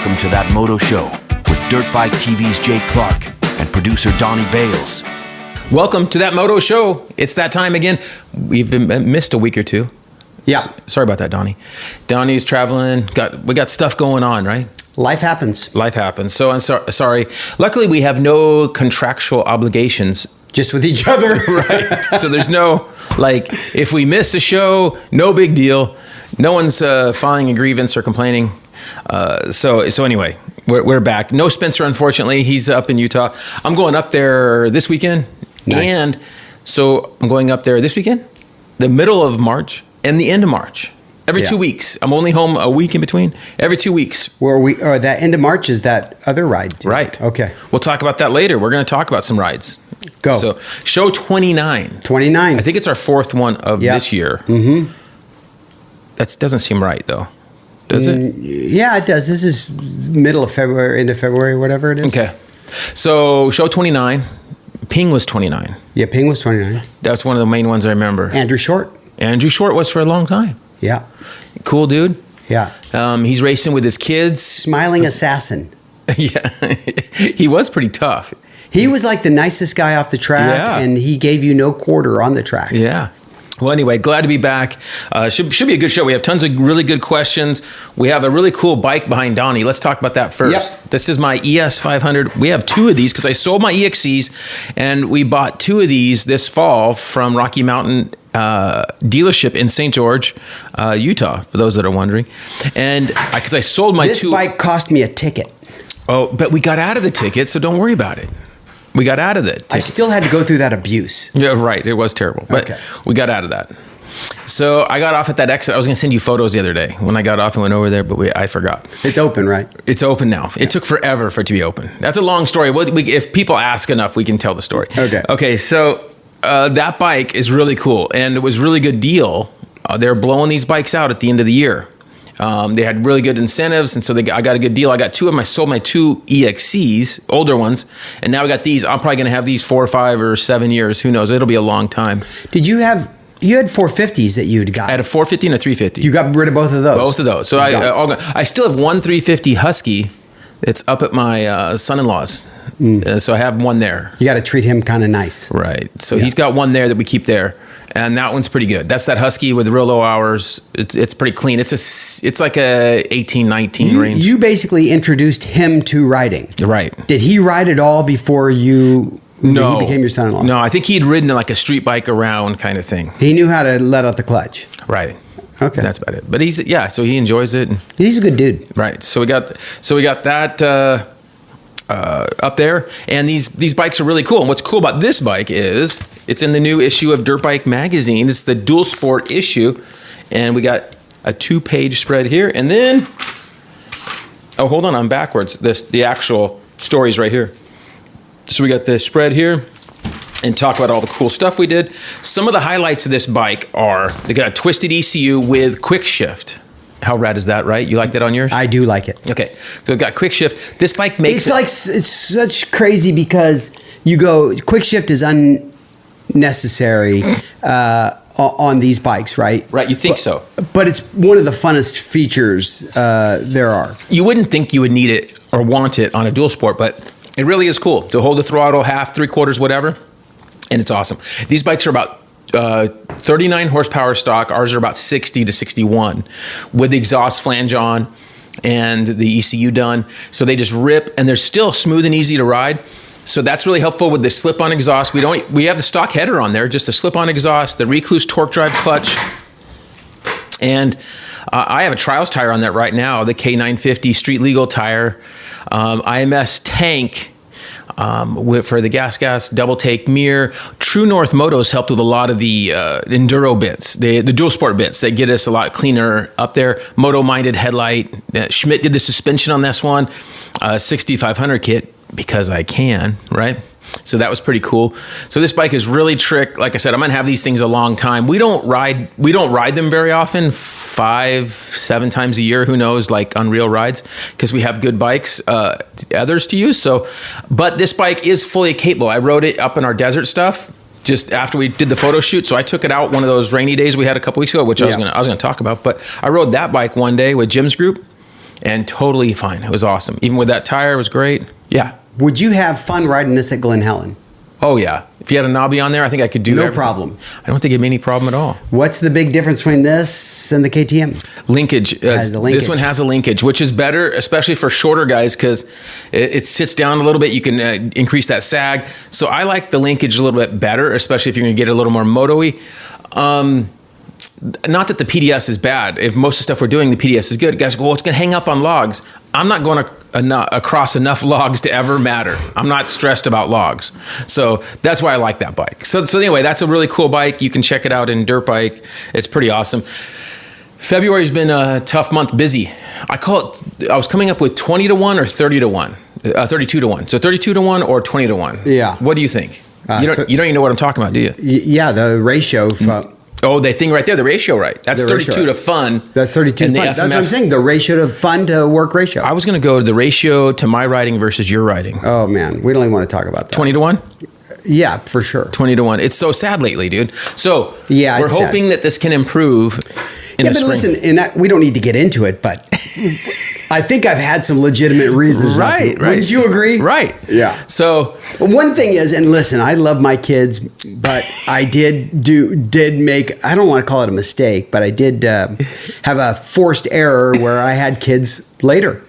Welcome to That Moto Show with Dirt Bike TV's Jay Clark and producer Donnie Bales. Welcome to That Moto Show. It's that time again. We've missed a week or two. Yeah. Sorry about that, Donnie. Donnie's traveling. We got stuff going on, right? Life happens. Life happens. So I'm sorry. Luckily, we have no contractual obligations. Just with each other. Right. So there's no, if we miss a show, no big deal. No one's filing a grievance or complaining. So anyway, we're back. No Spencer, unfortunately. He's up in Utah. I'm going up there this weekend. Nice. And so I'm going up there this weekend, the middle of March and the end of March. Every 2 weeks. I'm only home a week in between. Every 2 weeks. That end of March is that other ride. Too. Right. Okay. We'll talk about that later. We're going to talk about some rides. Go. So show 29. 29. I think it's our fourth one of this year. Mm-hmm. That doesn't seem right, though. Does it? Yeah, it does. This is middle of February, end of February, whatever it is. Okay. So show 29. Ping was 29. Yeah, Ping was 29. That's one of the main ones I remember. Andrew Short. Andrew Short was for a long time. Yeah. Cool dude. Yeah. He's racing with his kids. Smiling assassin. Yeah. He was pretty tough. He was like the nicest guy off the track, and he gave you no quarter on the track. Yeah. Well, anyway, glad to be back. Should be a good show. We have tons of really good questions. We have a really cool bike behind Donnie. Let's talk about that first. Yep. This is my ES 500. We have two of these because I sold my EXCs, and we bought two of these this fall from Rocky Mountain dealership in St. George, Utah, for those that are wondering. And because I sold my This bike cost me a ticket. Oh, but we got out of the ticket, so don't worry about it. We got out of it. I still had to go through that abuse. Yeah, right. It was terrible, but we got out of that. So I got off at that exit. I was going to send you photos the other day when I got off and went over there, but I forgot. It's open, right? It's open now. It took forever for it to be open. That's a long story. If people ask enough, we can tell the story. Okay. So that bike is really cool, and it was a really good deal. They're blowing these bikes out at the end of the year. They had really good incentives, and so I got a good deal. I got two of them. I sold my two EXCs, older ones, and now I got these. I'm probably going to have these 4 or 5 or 7 years. Who knows? It'll be a long time. You had 450s that you'd got. I had a 450 and a 350. You got rid of both of those? Both of those. So I still have one 350 Husky. It's up at my son-in-law's. So I have one there. You got to treat him kind of nice. Right. So he's got one there that we keep there. And that one's pretty good. That's that Husky with the real low hours. It's pretty clean. It's like a 18, 19 range. You basically introduced him to riding. Right. Did he ride it all before he became your son-in-law? No, I think he'd ridden like a street bike around kind of thing. He knew how to let out the clutch. Right. Okay. That's about it. But so he enjoys it. He's a good dude. Right. So we got that up there, and these bikes are really cool. And what's cool about this bike is it's in the new issue of Dirt Bike magazine. It's the dual sport issue, and we got a 2-page spread here, and then hold on, I'm backwards. The actual story's right here. So we got the spread here and talk about all the cool stuff we did. Some of the highlights of this bike are they got a twisted ECU with quick shift. How rad is that, right? You like that on yours? I do like it. Okay, so it got quick shift. This bike makes it's such crazy because you go quick shift is unnecessary on these bikes, right? Right, you think so. But it's one of the funnest features there are. You wouldn't think you would need it or want it on a dual sport, but it really is cool to hold the throttle half, 3/4, whatever, and it's awesome. These bikes are about 39 horsepower stock. Ours are about 60 to 61 with the exhaust flange on and the ECU done. So they just rip, and they're still smooth and easy to ride. So that's really helpful with the slip-on exhaust. We have the stock header on there, just a slip-on exhaust, the Recluse torque drive clutch. And I have a trials tire on that right now, the K950 street legal tire, IMS tank, for the gas double take mirror. True North Motos helped with a lot of the enduro bits, the dual sport bits that get us a lot cleaner up there. Moto minded headlight. Schmidt did the suspension on this one, 6500 kit because I can, right? So that was pretty cool. So this bike is really trick. Like I said, I'm gonna have these things a long time. We don't ride them very often, 5-7 times a year, who knows, like on real rides, because we have good bikes, others to use. So, but this bike is fully capable. I rode it up in our desert stuff just after we did the photo shoot. So I took it out one of those rainy days we had a couple weeks ago, which I was gonna talk about. But I rode that bike one day with Jim's group, and totally fine. It was awesome. Even with that tire, it was great. Yeah. Would you have fun riding this at Glen Helen? Oh, yeah. If you had a knobby on there, I think I could do No everything. problem. I don't think it'd be any problem at all. What's the big difference between this and the KTM? Linkage. Has a linkage. This one has a linkage, which is better, especially for shorter guys, because it sits down a little bit. You can increase that sag. So I like the linkage a little bit better, especially if you're going to get a little more moto-y. Not that the PDS is bad. If most of the stuff we're doing, the PDS is good. Guys go, well, it's going to hang up on logs. I'm not going across enough logs to ever matter. I'm not stressed about logs. So that's why I like that bike. So anyway, that's a really cool bike. You can check it out in Dirt Bike. It's pretty awesome. February's been a tough month, busy. I was coming up with 20 to 1 or 30 to 1, 32 to 1. So 32 to 1 or 20 to 1. Yeah. What do you think? You don't even know what I'm talking about, do you? Yeah, the ratio from... Oh, the thing right there, the ratio, right? That's The 32 ratio. to fun. That's 32 and to the fun. That's what FMF I'm saying. The ratio to fun to work ratio. I was going to go to the ratio to my riding versus your riding. Oh, man. We don't even want to talk about that. 20 to 1? Yeah, for sure. 20 to 1. It's so sad lately, dude. So Yeah, we're it's sad. hoping that this can improve in Yeah, the but spring. listen, we don't need to get into it, but I think I've had some legitimate reasons. not to. Right. Wouldn't you agree? Right. Yeah. So But one thing is, and listen, I love my kids, but I did make, I don't want to call it a mistake, but I did have a forced error where I had kids later.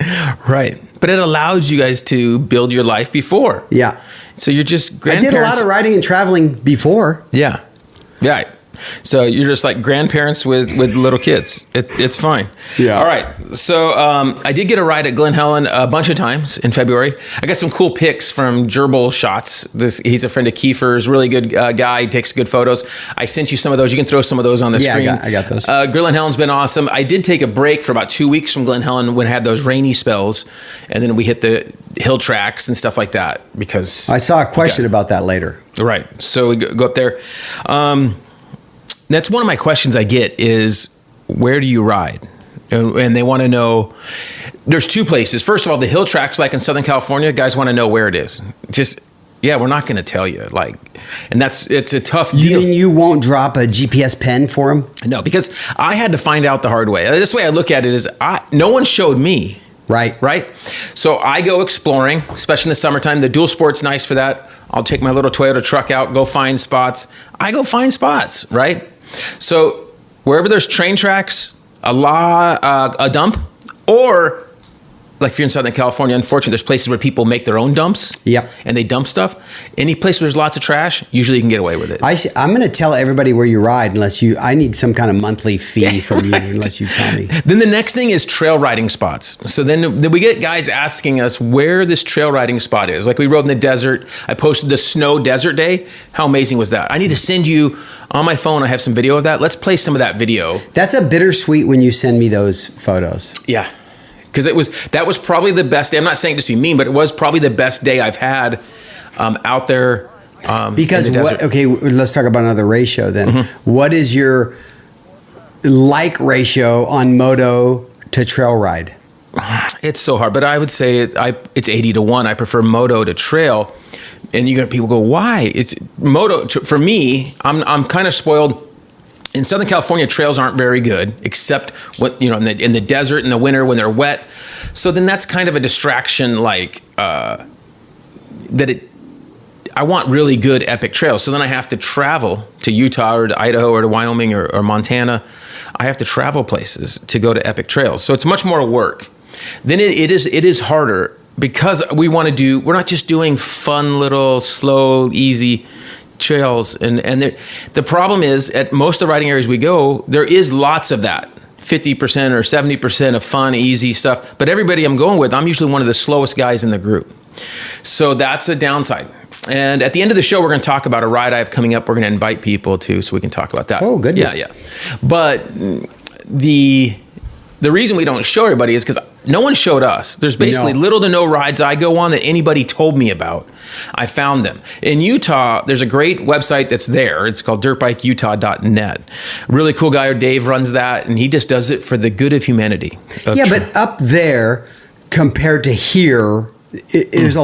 right. But it allows you guys to build your life before. Yeah. So you're just I grandparents. did a lot of riding and traveling before. Yeah. Right. So you're just like grandparents with little kids. It's fine. Yeah. All right. So I did get a ride at Glen Helen a bunch of times in February. I got some cool pics from Gerbil Shots. He's a friend of Kiefer's, really good guy. He takes good photos. I sent you some of those. You can throw some of those on the Yeah, screen. I got those. Glen Helen's been awesome. I did take a break for about 2 weeks from Glen Helen when I had those rainy spells, and then we hit the hill tracks and stuff like that because I saw a question about that later. Right. So we go up there. That's one of my questions I get is, where do you ride? And they want to know, there's two places. First of all, the hill tracks, like in Southern California, guys want to know where it is. Just, yeah, we're not going to tell you. And it's a tough You deal. mean you won't drop a GPS pen for him? No, because I had to find out the hard way. This way I look at it is, no one showed me. Right. So I go exploring, especially in the summertime. The dual sport's nice for that. I'll take my little Toyota truck out, go find spots. I go find spots, right? So wherever there's train tracks, a dump, or like if you're in Southern California, unfortunately, there's places where people make their own dumps. Yep. And they dump stuff. Any place where there's lots of trash, usually you can get away with it. I'm going to tell everybody where you ride I need some kind of monthly fee from you unless you tell me. Then the next thing is trail riding spots. So then we get guys asking us where this trail riding spot is. Like we rode in the desert. I posted the snow desert day. How amazing was that? I need to send you on my phone. I have some video of that. Let's play some of that video. That's a bittersweet when you send me those photos. Yeah. Because that was probably the best day. I'm not saying just to be mean, but it was probably the best day I've had out there. Because in the desert. okay, let's talk about another ratio then. Mm-hmm. What is your ratio on moto to trail ride? It's so hard, but I would say it's 80 to 1. I prefer moto to trail. And people go, why? It's moto for me. I'm kind of spoiled. In Southern California, trails aren't very good, except in the desert in the winter when they're wet. So then that's kind of a distraction, I want really good epic trails. So then I have to travel to Utah or to Idaho or to Wyoming or Montana. I have to travel places to go to epic trails. So it's much more work. Then it is harder because we're not just doing fun little slow, easy trails. And the problem is at most of the riding areas we go, there is lots of that. 50% or 70% of fun, easy stuff. But everybody I'm going with, I'm usually one of the slowest guys in the group. So that's a downside. And at the end of the show, we're going to talk about a ride I have coming up. We're going to invite people to, so we can talk about that. Oh, goodness. Yeah. But the reason we don't show everybody is because no one showed us. There's basically little to no rides I go on that anybody told me about. I found them. In Utah, there's a great website that's there. It's called dirtbikeutah.net. Really cool guy, Dave, runs that, and he just does it for the good of humanity. But up there, compared to here, there's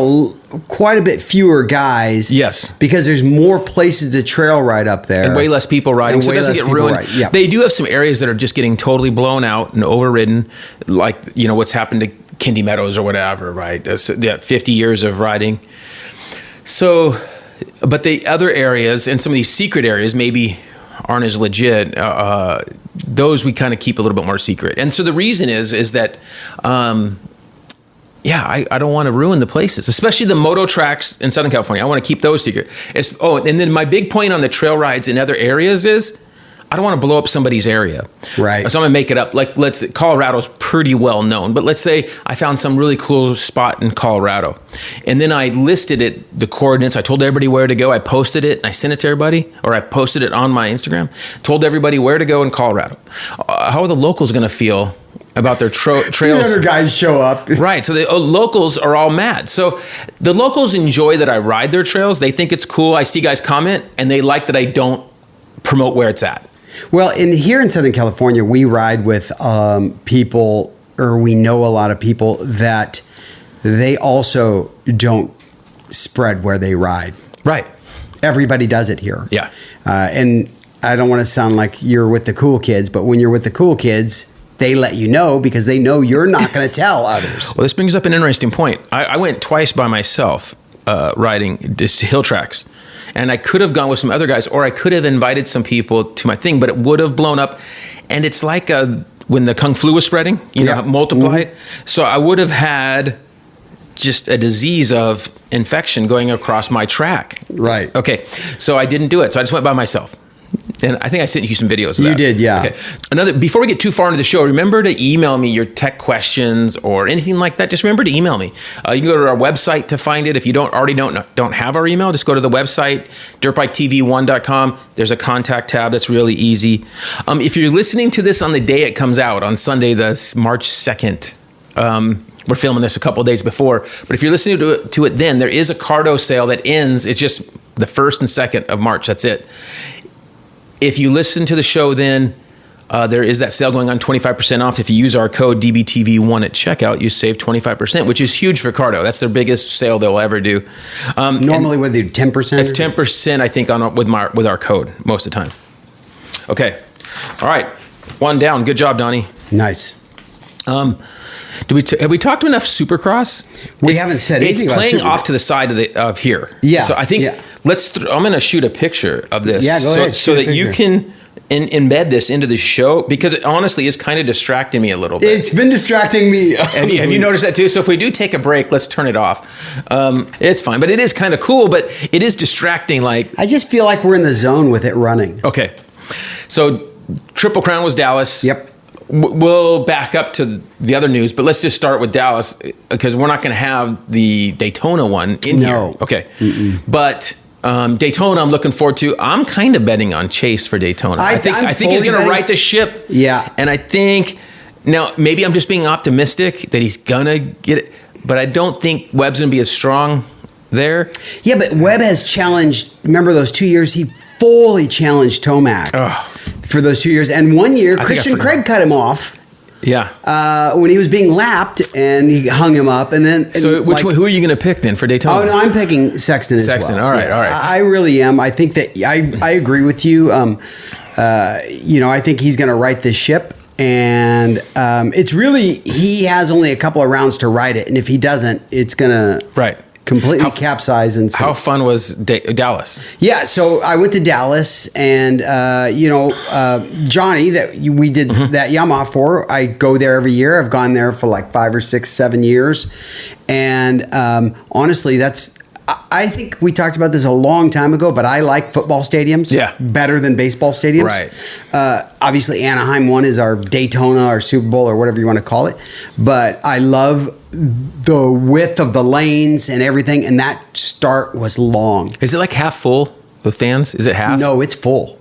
quite a bit fewer guys. Yes. Because there's more places to trail ride up there. And way less people riding, so it doesn't get ruined. Yeah. They do have some areas that are just getting totally blown out and overridden, like, what's happened to Kindy Meadows or whatever, right? 50 years of riding. So, but the other areas and some of these secret areas maybe aren't as legit. Those we kind of keep a little bit more secret. And so the reason is that, I don't want to ruin the places, especially the moto tracks in Southern California. I want to keep those secret. And then my big point on the trail rides in other areas is I don't want to blow up somebody's area. Right. So I'm going to make it up. Like, Colorado's pretty well known, but let's say I found some really cool spot in Colorado. And then I listed the coordinates. I told everybody where to go. I posted it. I sent it to everybody, or I posted it on my Instagram. Told everybody where to go in Colorado. How are the locals going to feel about their trails? 300 guys show up. Right. So the locals are all mad. So the locals enjoy that I ride their trails. They think it's cool. I see guys comment, and they like that I don't promote where it's at. Well, here in Southern California, we ride with people, or we know a lot of people that they also don't spread where they ride. Right. Everybody does it here. Yeah. And I don't want to sound like you're with the cool kids, but when you're with the cool kids, they let you know because they know you're not going to tell others. Well, this brings up an interesting point. I went twice by myself riding this hill tracks. And I could have gone with some other guys, or I could have invited some people to my thing, but it would have blown up. And it's like when the Kung Flu was spreading, multiplied. Mm-hmm. So I would have had just a disease of infection going across my track. Right. Okay. So I didn't do it. So I just went by myself. And I think I sent you some videos of that. You did, yeah. Okay. Before we get too far into the show, remember to email me your tech questions or anything like that. Just remember to email me. You can go to our website to find it. If you don't have our email, just go to the website, dirtbiketv1.com. There's a contact tab that's really easy. If you're listening to this on the day it comes out, on Sunday, the March 2nd, we're filming this a couple of days before, but if you're listening to it then, there is a Cardo sale that ends. It's just the 1st and 2nd of March. That's it. If you listen to the show then, there is that sale going on, 25% off. If you use our code DBTV1 at checkout, you save 25%, which is huge for Cardo. That's their biggest sale they'll ever do. Normally, what they do, 10%? It's 10%, I think, with our code most of the time. Okay. All right. One down. Good job, Donnie. Nice. Have we talked enough Supercross? We haven't said anything about It's playing Supercross. off to the side of here. Yeah. So I think I'm going to shoot a picture of this. Yeah, go ahead. So that you can embed this into the show, because it honestly is kind of distracting me a little bit. It's been distracting me. Have you noticed that too? So if we do take a break, let's turn it off. It's fine, but it is kind of cool, but it is distracting. Like, I just feel like we're in the zone with it running. Okay. So Triple Crown was Dallas. Yep. We'll back up to the other news, but let's just start with Dallas, because we're not going to have the Daytona one in here. Okay. Mm-mm. But Daytona, I'm looking forward to. I'm kind of betting on Chase for Daytona. I think he's going to right the ship. Yeah. And I think, now maybe I'm just being optimistic that he's going to get it, but I don't think Webb's going to be as strong there. Yeah, but Webb has challenged, remember those 2 years, he fully challenged Tomac for those 2 years. And 1 year, Christian Craig cut him off. Yeah. When he was being lapped, and he hung him up. And then, so who are you going to pick then for Daytona? Oh no, I'm picking Sexton as well. All right, all right. I really am. I think that I agree with you. I think he's going to right this ship, and it's really, he has only a couple of rounds to ride it, and if he doesn't, it's going to completely capsize. And how fun was Dallas? Yeah, so I went to Dallas, and Johnny, that we did that Yamaha for, I go there every year. I've gone there for like 5 or 6, 7 years, and honestly, I think we talked about this a long time ago, but I like football stadiums better than baseball stadiums. Right. Obviously, Anaheim one is our Daytona or Super Bowl or whatever you want to call it, but I love the width of the lanes and everything, and that start was long. Is it like half full with fans? Is it half? No, it's full.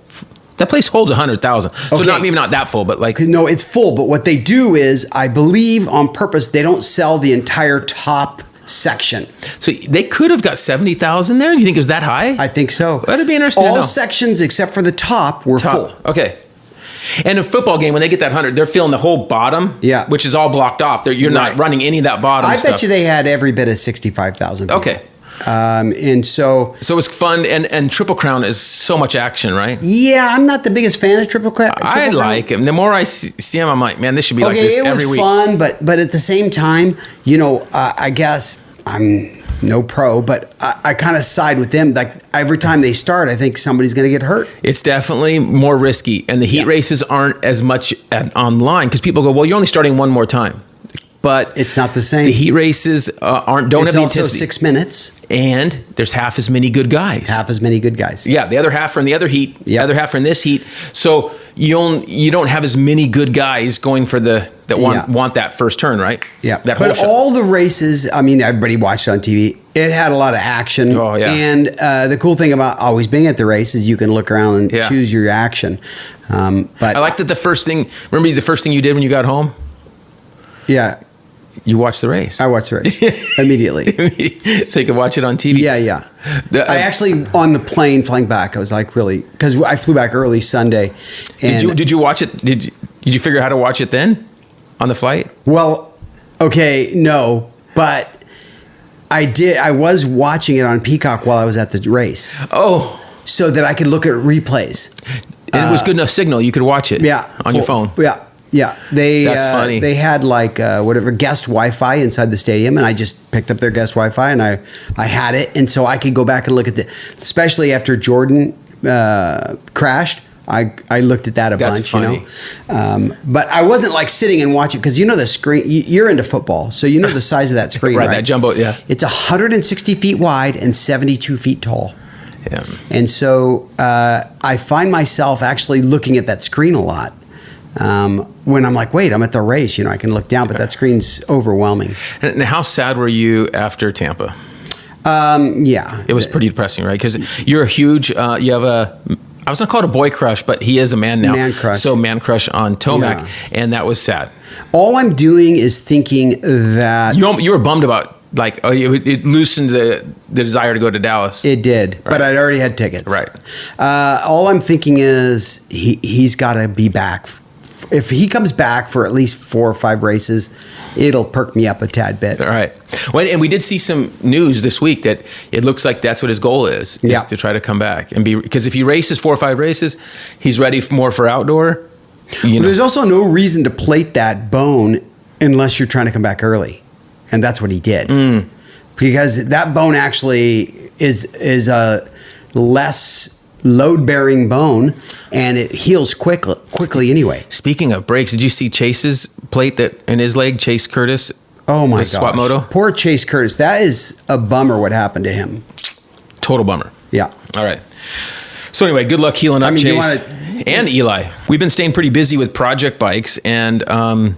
That place holds 100,000. So maybe not that full, but like... No, it's full, but what they do is, I believe on purpose, they don't sell the entire top section. So they could have got 70,000 there? You think it was that high? I think so. That'd be interesting to know. All sections except for the top were full. Okay. And a football game, when they get that 100, they're feeling the whole bottom, Yeah. which is all blocked off. You're Right. not running any of that bottom I stuff. bet you they had every bit of 65,000 people. Okay. And so, So it was fun, and Triple Crown is so much action, right? yeah, I'm not the biggest fan of Triple Crown. I like him. The more I see him, I'm like, man, this should be like Okay, this it every was week. fun, but at the same time, I guess I'm no pro, but I kind of side with them. Like every time they start, I think somebody's going to get hurt. It's definitely more risky, and the heat races aren't as much online because people go, well, you're only starting one more time. But It's not the same. the heat races don't It's have the also intensity. 6 minutes, And there's half as many good guys. half as many good guys. Yeah, the other half are in the other heat. The Yep. other half are in this heat. So you don't have as many good guys going for that want that first turn, right? Yeah, That whole but show. all the races, I mean, everybody watched it on TV. It had a lot of action. Oh, yeah. And the cool thing about always being at the race is you can look around and Yeah. choose your action. But I like that the first thing you did when you got home? Yeah, You watched the race. I watched the race immediately. So you could watch it on TV. Yeah. I actually, on the plane flying back, I was like, really, because I flew back early Sunday. And Did you watch it? Did you figure out how to watch it then on the flight? Well, okay, no, but I did. I was watching it on Peacock while I was at the race, Oh, so that I could look at replays. and it was good enough signal. You could watch it on your phone. Yeah. That's funny. They had like whatever guest Wi-Fi inside the stadium, and I just picked up their guest Wi-Fi, and I had it, and so I could go back and look at especially after Jordan crashed. I looked at that a That's bunch, funny. But I wasn't like sitting and watching because the screen. You're into football, so you know the size of that screen, right? That jumbo, yeah. It's 160 feet wide and 72 feet tall. Yeah. And so I find myself actually looking at that screen a lot when I'm like, wait, I'm at the race. I can look down, but that screen's overwhelming. And how sad were you after Tampa? Yeah. It was pretty depressing, right? Because you're a huge, you have I was going to call it a boy crush, but he is a man now. Man crush. So man crush on Tomac, Yeah. and that was sad. All I'm doing is thinking that You were bummed about, like, it loosened the desire to go to Dallas. it did, but I'd already had tickets. Right. All I'm thinking is he's got to be back. If he comes back for at least 4 or 5 races, it'll perk me up a tad bit. All right. Well, and we did see some news this week that it looks like that's what his goal is Yeah. to try to come back and because if he races 4 or 5 races, he's ready more for outdoor. There's also no reason to plate that bone unless you're trying to come back early, and that's what he did. Because that bone actually is a less load-bearing bone, and it heals quickly anyway. Speaking of breaks, did you see Chase's plate that in his leg, Chase Curtis? Oh my With Swap gosh. Moto? Poor Chase Curtis. That is a bummer what happened to him. Total bummer. Yeah. All right. So anyway, good luck healing up, I mean, do you Chase and Eli. We've been staying pretty busy with project bikes, and I've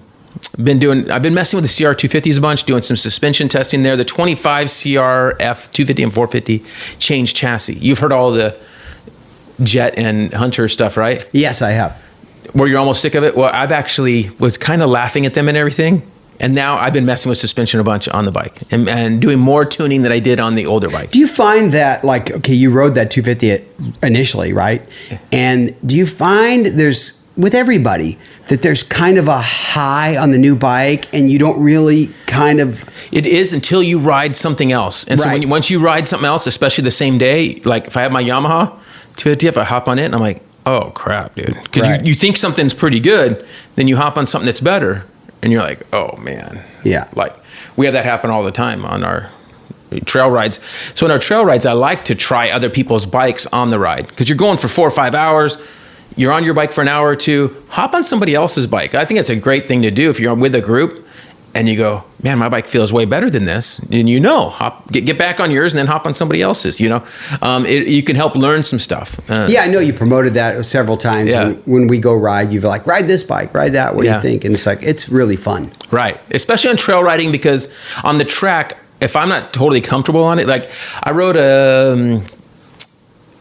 been messing with the CR250s a bunch, doing some suspension testing there. The 25 CRF 250 and 450 changed chassis. You've heard all the Jet and Hunter stuff, right? Yes, I have. Where you're almost sick of it? Well, I've actually was kind of laughing at them and everything. And now I've been messing with suspension a bunch on the bike and doing more tuning than I did on the older bike. Do you find that, like, okay, you rode that 250 initially, right? And do you find with everybody, that there's kind of a high on the new bike and you don't really kind of... It is until you ride something else. And so Right. once you ride something else, especially the same day, like if I have my Yamaha 250, if I hop on it and I'm like, oh crap, dude. Because Right. you think something's pretty good, then you hop on something that's better and you're like, oh man. Yeah. Like we have that happen all the time on our trail rides. So in our trail rides, I like to try other people's bikes on the ride because you're going for 4 or 5 hours. You're on your bike for an hour or two, hop on somebody else's bike. I think it's a great thing to do if you're with a group and you go, man, my bike feels way better than this. And get back on yours and then hop on somebody else's, you can help learn some stuff. Yeah, I know you promoted that several times. Yeah. When we go ride, you've like, ride this bike, ride that. What do Yeah. you think? And it's like, it's really fun. Right. Especially on trail riding because on the track, if I'm not totally comfortable on it, like I rode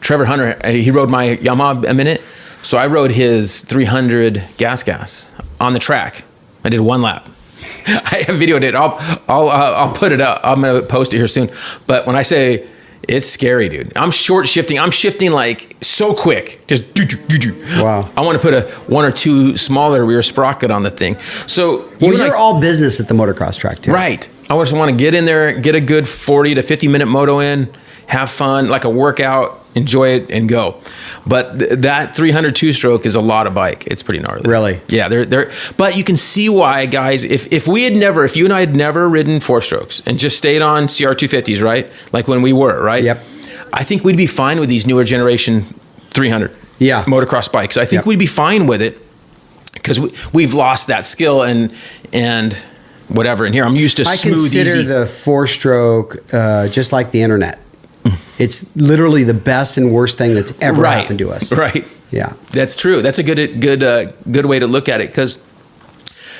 Trevor Hunter, he rode my Yamaha a minute. So I rode his 300 gas on the track. I did 1 lap. I have videoed it. I'll put it up. I'm going to post it here soon. But when I say It's scary, dude. I'm short shifting. I'm shifting like so quick. Just Wow. I want to put a 1 or 2 smaller rear sprocket on the thing. So You're all business at the motocross track too. right. I just want to get in there, get a good 40 to 50 minute moto in, have fun, like a workout, enjoy it, and go. But that 300 two-stroke is a lot of bike. It's pretty gnarly. Really? Yeah. But you can see why, guys. If you and I had never ridden 4-strokes and just stayed on CR250s, right? Like when we were, right? Yep. I think we'd be fine with these newer generation 300 motocross bikes. I think we'd be fine with it because we've lost that skill and whatever. And here I'm used to smooth, I consider easy. the 4-stroke just like the internet. It's literally the best and worst thing that's ever happened to us. Right. Yeah. That's true. That's a good way to look at it because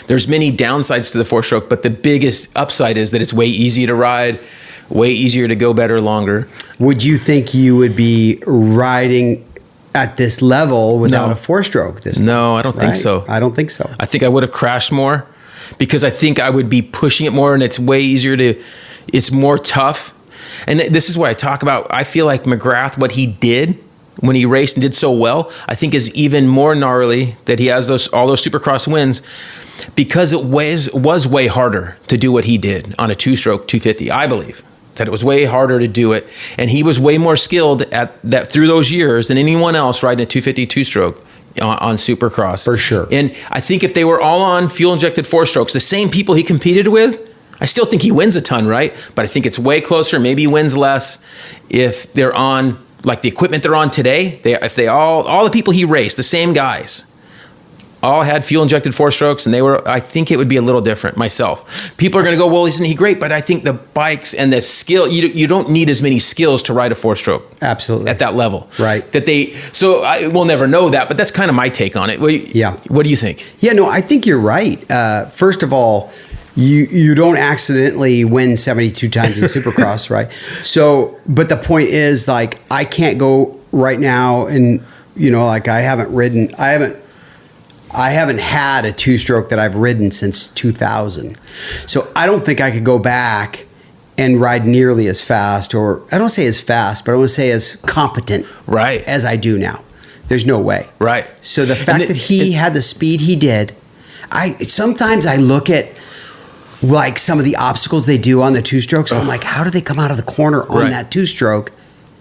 there's many downsides to the 4-stroke, but the biggest upside is that it's way easier to ride, way easier to go better, longer. Would you think you would be riding at this level without a 4-stroke? No, I don't think so. I don't think so. I think I would have crashed more because I think I would be pushing it more and it's way easier it's more tough. And this is what I talk about. I feel like McGrath, what he did when he raced and did so well, I think is even more gnarly that he has all those Supercross wins because it was way harder to do what he did on a 2-stroke 250. I believe that it was way harder to do it, and he was way more skilled at that through those years than anyone else riding a 250 2-stroke on Supercross. For sure. And I think if they were all on fuel injected 4-strokes, the same people he competed with, I still think he wins a ton, right? But I think it's way closer. Maybe he wins less if they're on like the equipment they're on today. If they all the people he raced, the same guys, all had fuel injected 4-strokes, and I think it would be a little different. Myself, people are going to go, well, isn't he great? But I think the bikes and the skill, you don't need as many skills to ride a 4-stroke. Absolutely. At that level, right? We'll never know that, but that's kind of my take on it. What do you think? Yeah, no, I think you're right. First of all, you don't accidentally win 72 times in Supercross, right? So, but the point is, like, I can't go right now and, like I haven't had a 2-stroke that I've ridden since 2000. So I don't think I could go back and ride nearly as fast, or I don't say as fast, but I want to say as competent as I do now. There's no way. Right. So the fact that he had the speed he did, sometimes I look at like some of the obstacles they do on the 2-strokes. I'm like, how do they come out of the corner on that 2-stroke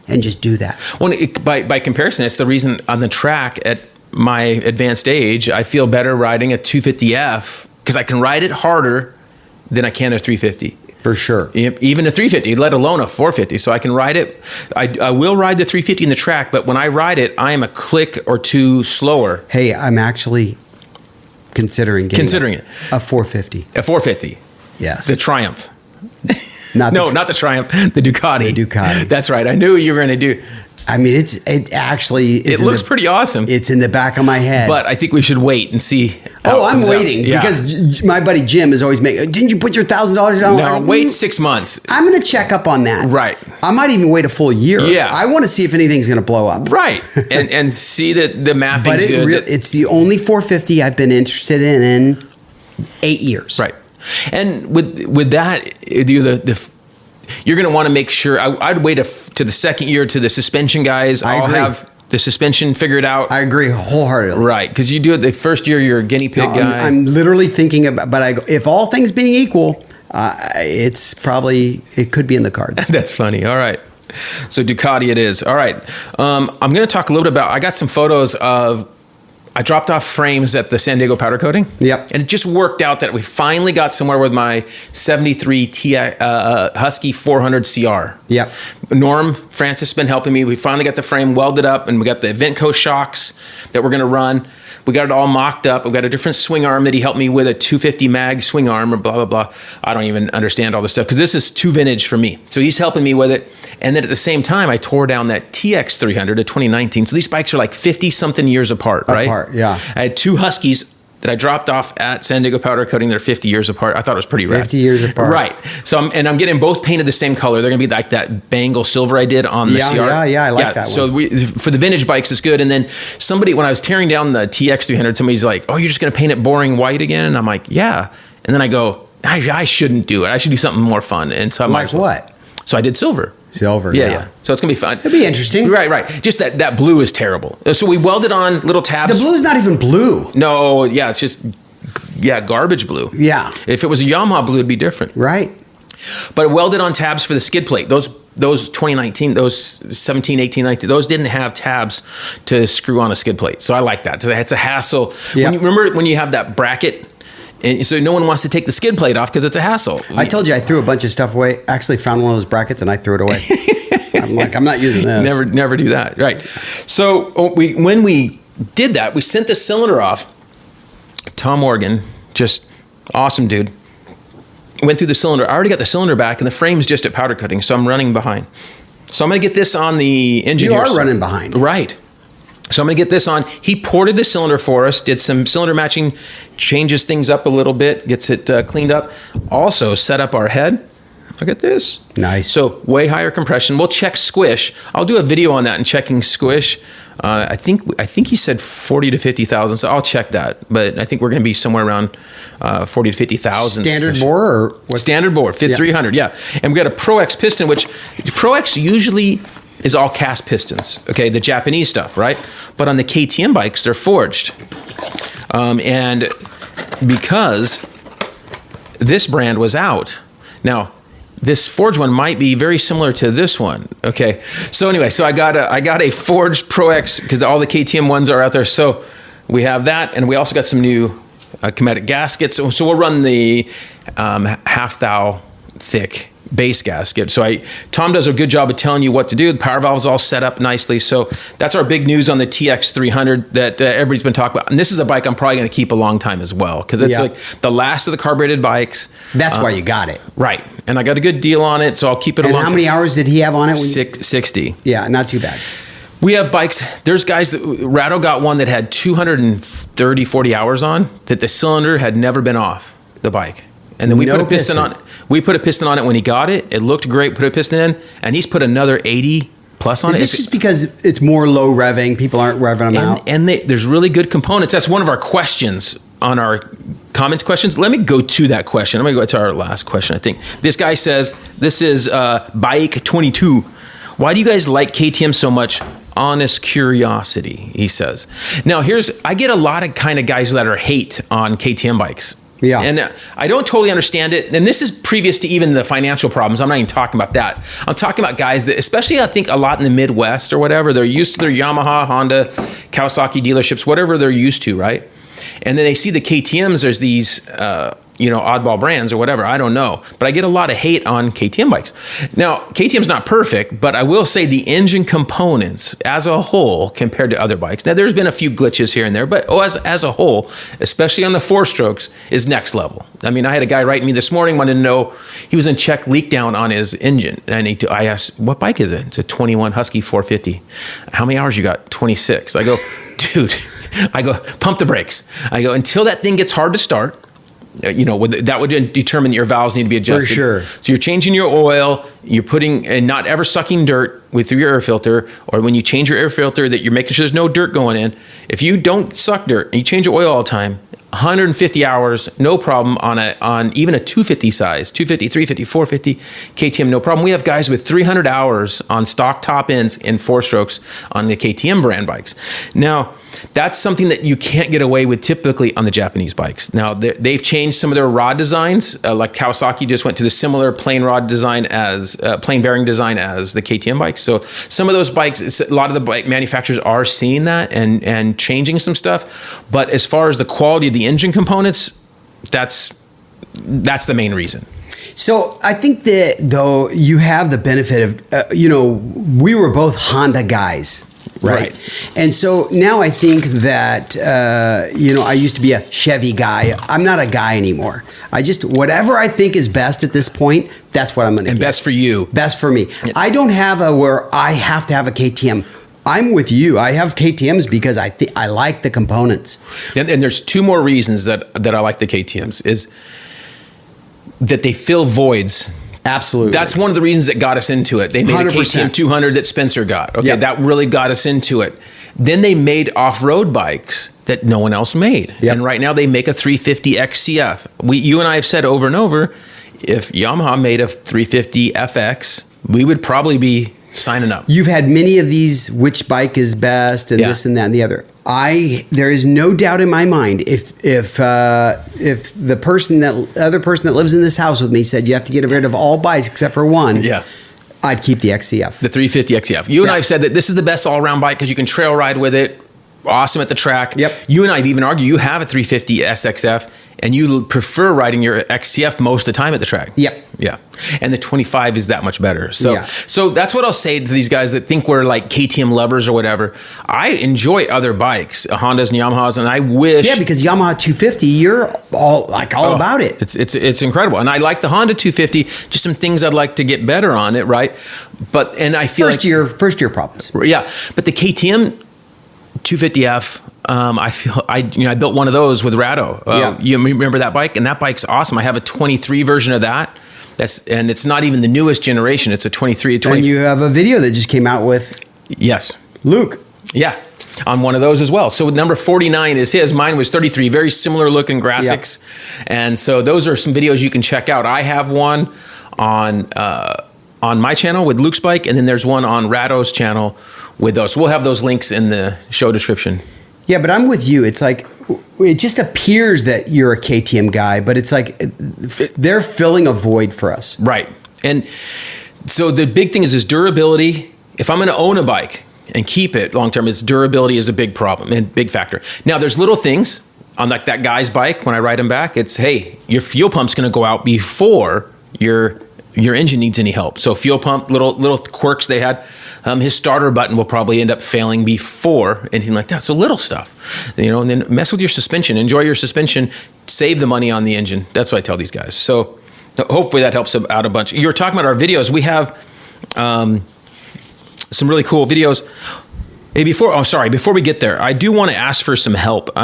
and just do that? Well, by comparison, it's the reason on the track at my advanced age, I feel better riding a 250F because I can ride it harder than I can a 350. For sure. Even a 350, let alone a 450. So I can ride it. I will ride the 350 in the track, but when I ride it, I am a click or two slower. Hey, I'm actually considering it. A 450. A 450. Yes. The Triumph. Not the Triumph. The Ducati. The Ducati. That's right. I knew you were going to do. I mean, it actually is. It looks pretty awesome. It's in the back of my head. But I think we should wait and see. I'm waiting because my buddy Jim is always making. Didn't you put your $1,000 down? No, wait 6 months. I'm going to check up on that. Right. I might even wait a full year. Yeah. I want to see if anything's going to blow up. Right. and see that the mapping. But it's the only 450 I've been interested in 8 years. Right. And with that, you're going to want to make sure. I'd wait to the second year to the suspension guys. I agree. Have the suspension figured out. I agree wholeheartedly. Right, because you do it the first year, you're a guinea pig guy. I'm literally thinking about, but if all things being equal, it could be in the cards. That's funny. All right. So Ducati it is. All right. I'm going to talk a little bit about, I got some photos of, I dropped off frames at the San Diego powder coating. Yep. And it just worked out that we finally got somewhere with my 73 Husky 400 CR. Yep. Norm Francis has been helping me. We finally got the frame welded up, and we got the Eventco shocks that we're going to run. We got it all mocked up. We've got a different swing arm that he helped me with, a 250 mag swing arm, or blah, blah, blah. I don't even understand all this stuff because this is too vintage for me. So he's helping me with it. And then at the same time, I tore down that TX 300 of 2019. So these bikes are like 50-something years apart, right? Apart, yeah. I had two Huskies that I dropped off at San Diego powder coating. They're 50 years apart. I thought it was pretty rad. 50 years apart. Right. So I'm getting both painted the same color. They're going to be like that Bangle silver I did on the CR. Yeah, I like that one. So for the vintage bikes, it's good. And then when I was tearing down the TX 300, somebody's like, oh, you're just going to paint it boring white again? And I'm like, yeah. And then I go, I shouldn't do it. I should do something more fun. And so I like what? So I did silver. Silver. Yeah. So it's gonna be fun. It'll be interesting. Right. Just that blue is terrible. So we welded on little tabs. The blue's not even blue. No, yeah, it's just garbage blue. Yeah. If it was a Yamaha blue, it'd be different. Right. But welded on tabs for the skid plate. Those 2019, those 17, 18, 19, those didn't have tabs to screw on a skid plate. So I like that. It's a hassle. Yeah. Remember when you have that bracket? And so no one wants to take the skid plate off because it's a hassle. I told you I threw a bunch of stuff away. Actually found one of those brackets and I threw it away. I'm like, I'm not using this. Never do that. Right. So when we did that, we sent the cylinder off. Tom Morgan, just awesome dude. Went through the cylinder. I already got the cylinder back and the frame's just at powder coating. So I'm running behind. So I'm going to get this on the engine. You are running behind. Right. So I'm going to get this on. He ported the cylinder for us, did some cylinder matching, changes things up a little bit, gets it cleaned up. Also set up our head. Look at this. Nice. So way higher compression. We'll check squish. I'll do a video on that and checking squish. I think he said 40 to 50,000. So I'll check that. But I think we're going to be somewhere around 40 to 50,000. Standard bore or what? Standard bore, Fit 300. Yeah. And we got a Pro X piston, which Pro X usually is all cast pistons, okay, the Japanese stuff, right? But on the KTM bikes, they're forged. And because this brand was out, now this forged one might be very similar to this one, okay? So anyway, so I got a forged Pro X because all the KTM ones are out there. So we have that, and we also got some new Cometic gaskets. So we'll run the half thou thick base gasket. So Tom does a good job of telling you what to do. The power valve is all set up nicely. So that's our big news on the TX300 that everybody's been talking about. And this is a bike I'm probably going to keep a long time as well because it's like the last of the carbureted bikes. That's why you got it. Right. And I got a good deal on it, so I'll keep it a long time. And how many hours did he have on it? 60. Yeah, not too bad. We have bikes. There's guys that Rado got one that had 230, 40 hours on that the cylinder had never been off the bike. And then we put a piston on it. We put a piston on it when he got it. It looked great. Put a piston in, and he's put another 80 plus on it. Is this just because it's more low revving? People aren't revving them out. And there's really good components. That's one of our questions on our comments questions. Let me go to that question. I'm going to go to our last question. I think this guy says this is Bike 22. Why do you guys like KTM so much? Honest curiosity, he says. Now I get a lot of kind of guys that are hate on KTM bikes. Yeah. And I don't totally understand it. And this is previous to even the financial problems. I'm not even talking about that. I'm talking about guys that, especially I think a lot in the Midwest or whatever, they're used to their Yamaha, Honda, Kawasaki dealerships, whatever they're used to, right? And then they see the KTMs, there's these, oddball brands or whatever. I don't know. But I get a lot of hate on KTM bikes. Now, KTM's not perfect, but I will say the engine components as a whole compared to other bikes. Now, there's been a few glitches here and there, but as a whole, especially on the 4-strokes, is next level. I mean, I had a guy write me this morning, wanted to know, he was in check leak down on his engine. And I asked, what bike is it? It's a 21 Husky 450. How many hours you got? 26. I go, dude, pump the brakes. I go, until that thing gets hard to start, that would determine that your valves need to be adjusted. For sure. So you're changing your oil, you're putting, and not ever sucking dirt through your air filter, or when you change your air filter that you're making sure there's no dirt going in. If you don't suck dirt and you change your oil all the time, 150 hours, no problem on even a 250 size, 250, 350, 450 KTM, no problem. We have guys with 300 hours on stock top ends in 4-strokes on the KTM brand bikes. Now, that's something that you can't get away with typically on the Japanese bikes. Now, they've changed some of their rod designs, like Kawasaki just went to the similar plain rod design plain bearing design as the KTM bikes. So some of those bikes, a lot of the bike manufacturers are seeing that and changing some stuff. But as far as the quality of the engine components, that's the main reason. So I think that though you have the benefit of, we were both Honda guys. Right. And so now I think that, I used to be a Chevy guy. I'm not a guy anymore. Whatever I think is best at this point, that's what I'm going to get. And best for you. Best for me. I don't have where I have to have a KTM. I'm with you. I have KTMs because I like the components. And there's two more reasons that I like the KTMs is that they fill voids. Absolutely. That's one of the reasons that got us into it. They made 100%. A KTM 200 that Spencer got. Okay, yep. That really got us into it. Then they made off-road bikes that no one else made. Yep. And right now they make a 350 XCF. You and I have said over and over, if Yamaha made a 350 FX we would probably be signing up. You've had many of these, which bike is best, and this and that and the other. There is no doubt in my mind if the other person that lives in this house with me said you have to get rid of all bikes except for one, I'd keep the XCF, the 350 XCF. You and I have said that this is the best all around bike because you can trail ride with it. Awesome at the track. Yep. You and I have even argued you have a 350 SXF and you prefer riding your XCF most of the time at the track. Yep. Yeah. And the 25 is that much better. So so that's what I'll say to these guys that think we're like KTM lovers or whatever. I enjoy other bikes, Hondas and Yamahas, and I wish. Yeah, because Yamaha 250, you're all about it. It's incredible. And I like the Honda 250, just some things I'd like to get better on it, right? And I feel first year problems. Yeah. But the KTM 250F, I built one of those with Rado. You remember that bike? And that bike's awesome. I have a 23 version of that. And it's not even the newest generation. It's a 23. And you have a video that just came out with Luke. Yeah, on one of those as well. So number 49 is his. Mine was 33. Very similar looking graphics. And so those are some videos you can check out. I have one on my channel with Luke's bike, and then there's one on Rado's channel with those. So we'll have those links in the show description. Yeah, but I'm with you. It's like, it just appears that you're a KTM guy, but it's like they're filling a void for us. Right. And so the big thing is durability. If I'm going to own a bike and keep it long term, its durability is a big problem and big factor. Now, there's little things on like that guy's bike when I ride him back. It's, hey, your fuel pump's going to go out before your engine needs any help. So fuel pump, little quirks they had. His starter button will probably end up failing before anything like that. So little stuff, and then mess with your suspension, enjoy your suspension, save the money on the engine. That's what I tell these guys. So hopefully that helps out a bunch. You were talking about our videos. We have some really cool videos. Hey, before we get there, I do want to ask for some help.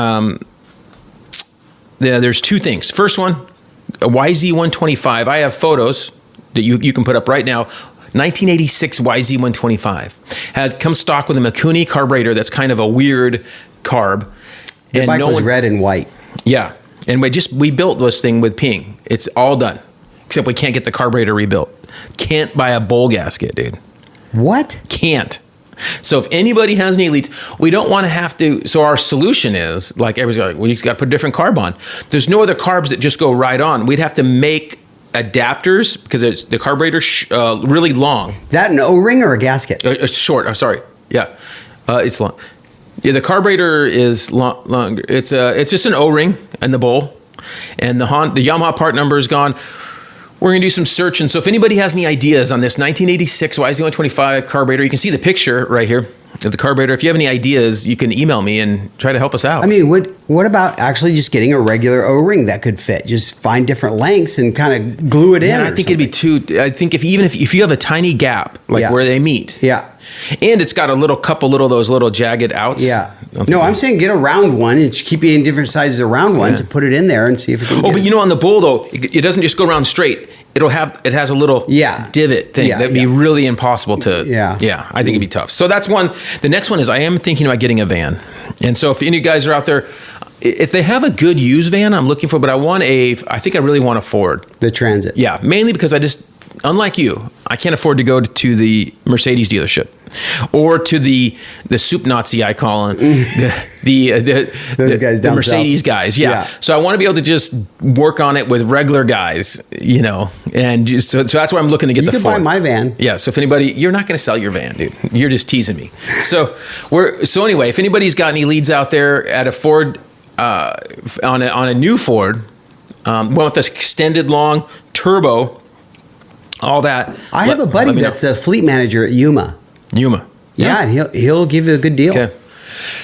There's two things. First one, a YZ125. I have photos that you can put up right now. 1986 YZ125 comes stock with a Mikuni carburetor that's kind of a weird carb. The bike was red and white. Yeah, and we built this thing with Ping. It's all done, except we can't get the carburetor rebuilt. Can't buy a bowl gasket, dude. What? Can't. So if anybody has any leads, we don't want to have to. So our solution is, like everybody's like, well, you got to put a different carb on. There's no other carbs that just go right on. We'd have to make adapters because it's the carburetor's really long. That an O-ring or a gasket? It's short. Sorry. Yeah, it's long. Yeah, the carburetor is long. It's just an O-ring and the bowl, and the Yamaha part number is gone. We're going to do some searching. So if anybody has any ideas on this 1986 YZ125 carburetor, you can see the picture right here of the carburetor. If you have any ideas, you can email me and try to help us out. I mean, what about actually just getting a regular O-ring that could fit? Just find different lengths and kind of glue it in. I think it'd be I think if you have a tiny gap like where they meet. Yeah. And it's got couple of those little jagged outs. Yeah. No, I'm saying get a round one and keep it in different sizes of round ones and put it in there and see if it can but on the bull though, it doesn't just go around straight. It has a little divot thing that'd be really impossible to. Yeah, I think it'd be tough. So that's one. The next one is I am thinking about getting a van, and so if any of you guys are out there, if they have a good used van, I'm looking for. But I think I really want a Ford. The Transit. Yeah, mainly because unlike you, I can't afford to go to the Mercedes dealership or to the soup Nazi, I call them, the Mercedes guys. Yeah. So I want to be able to just work on it with regular guys, and so that's why I'm looking to get the Ford. You can buy my van. Yeah. So if anybody, you're not going to sell your van, dude. You're just teasing me. So anyway, if anybody's got any leads out there at a Ford, on a new Ford, with this extended long turbo, all that. I have a buddy that's a fleet manager at Yuma. Yeah, and he'll give you a good deal. Okay.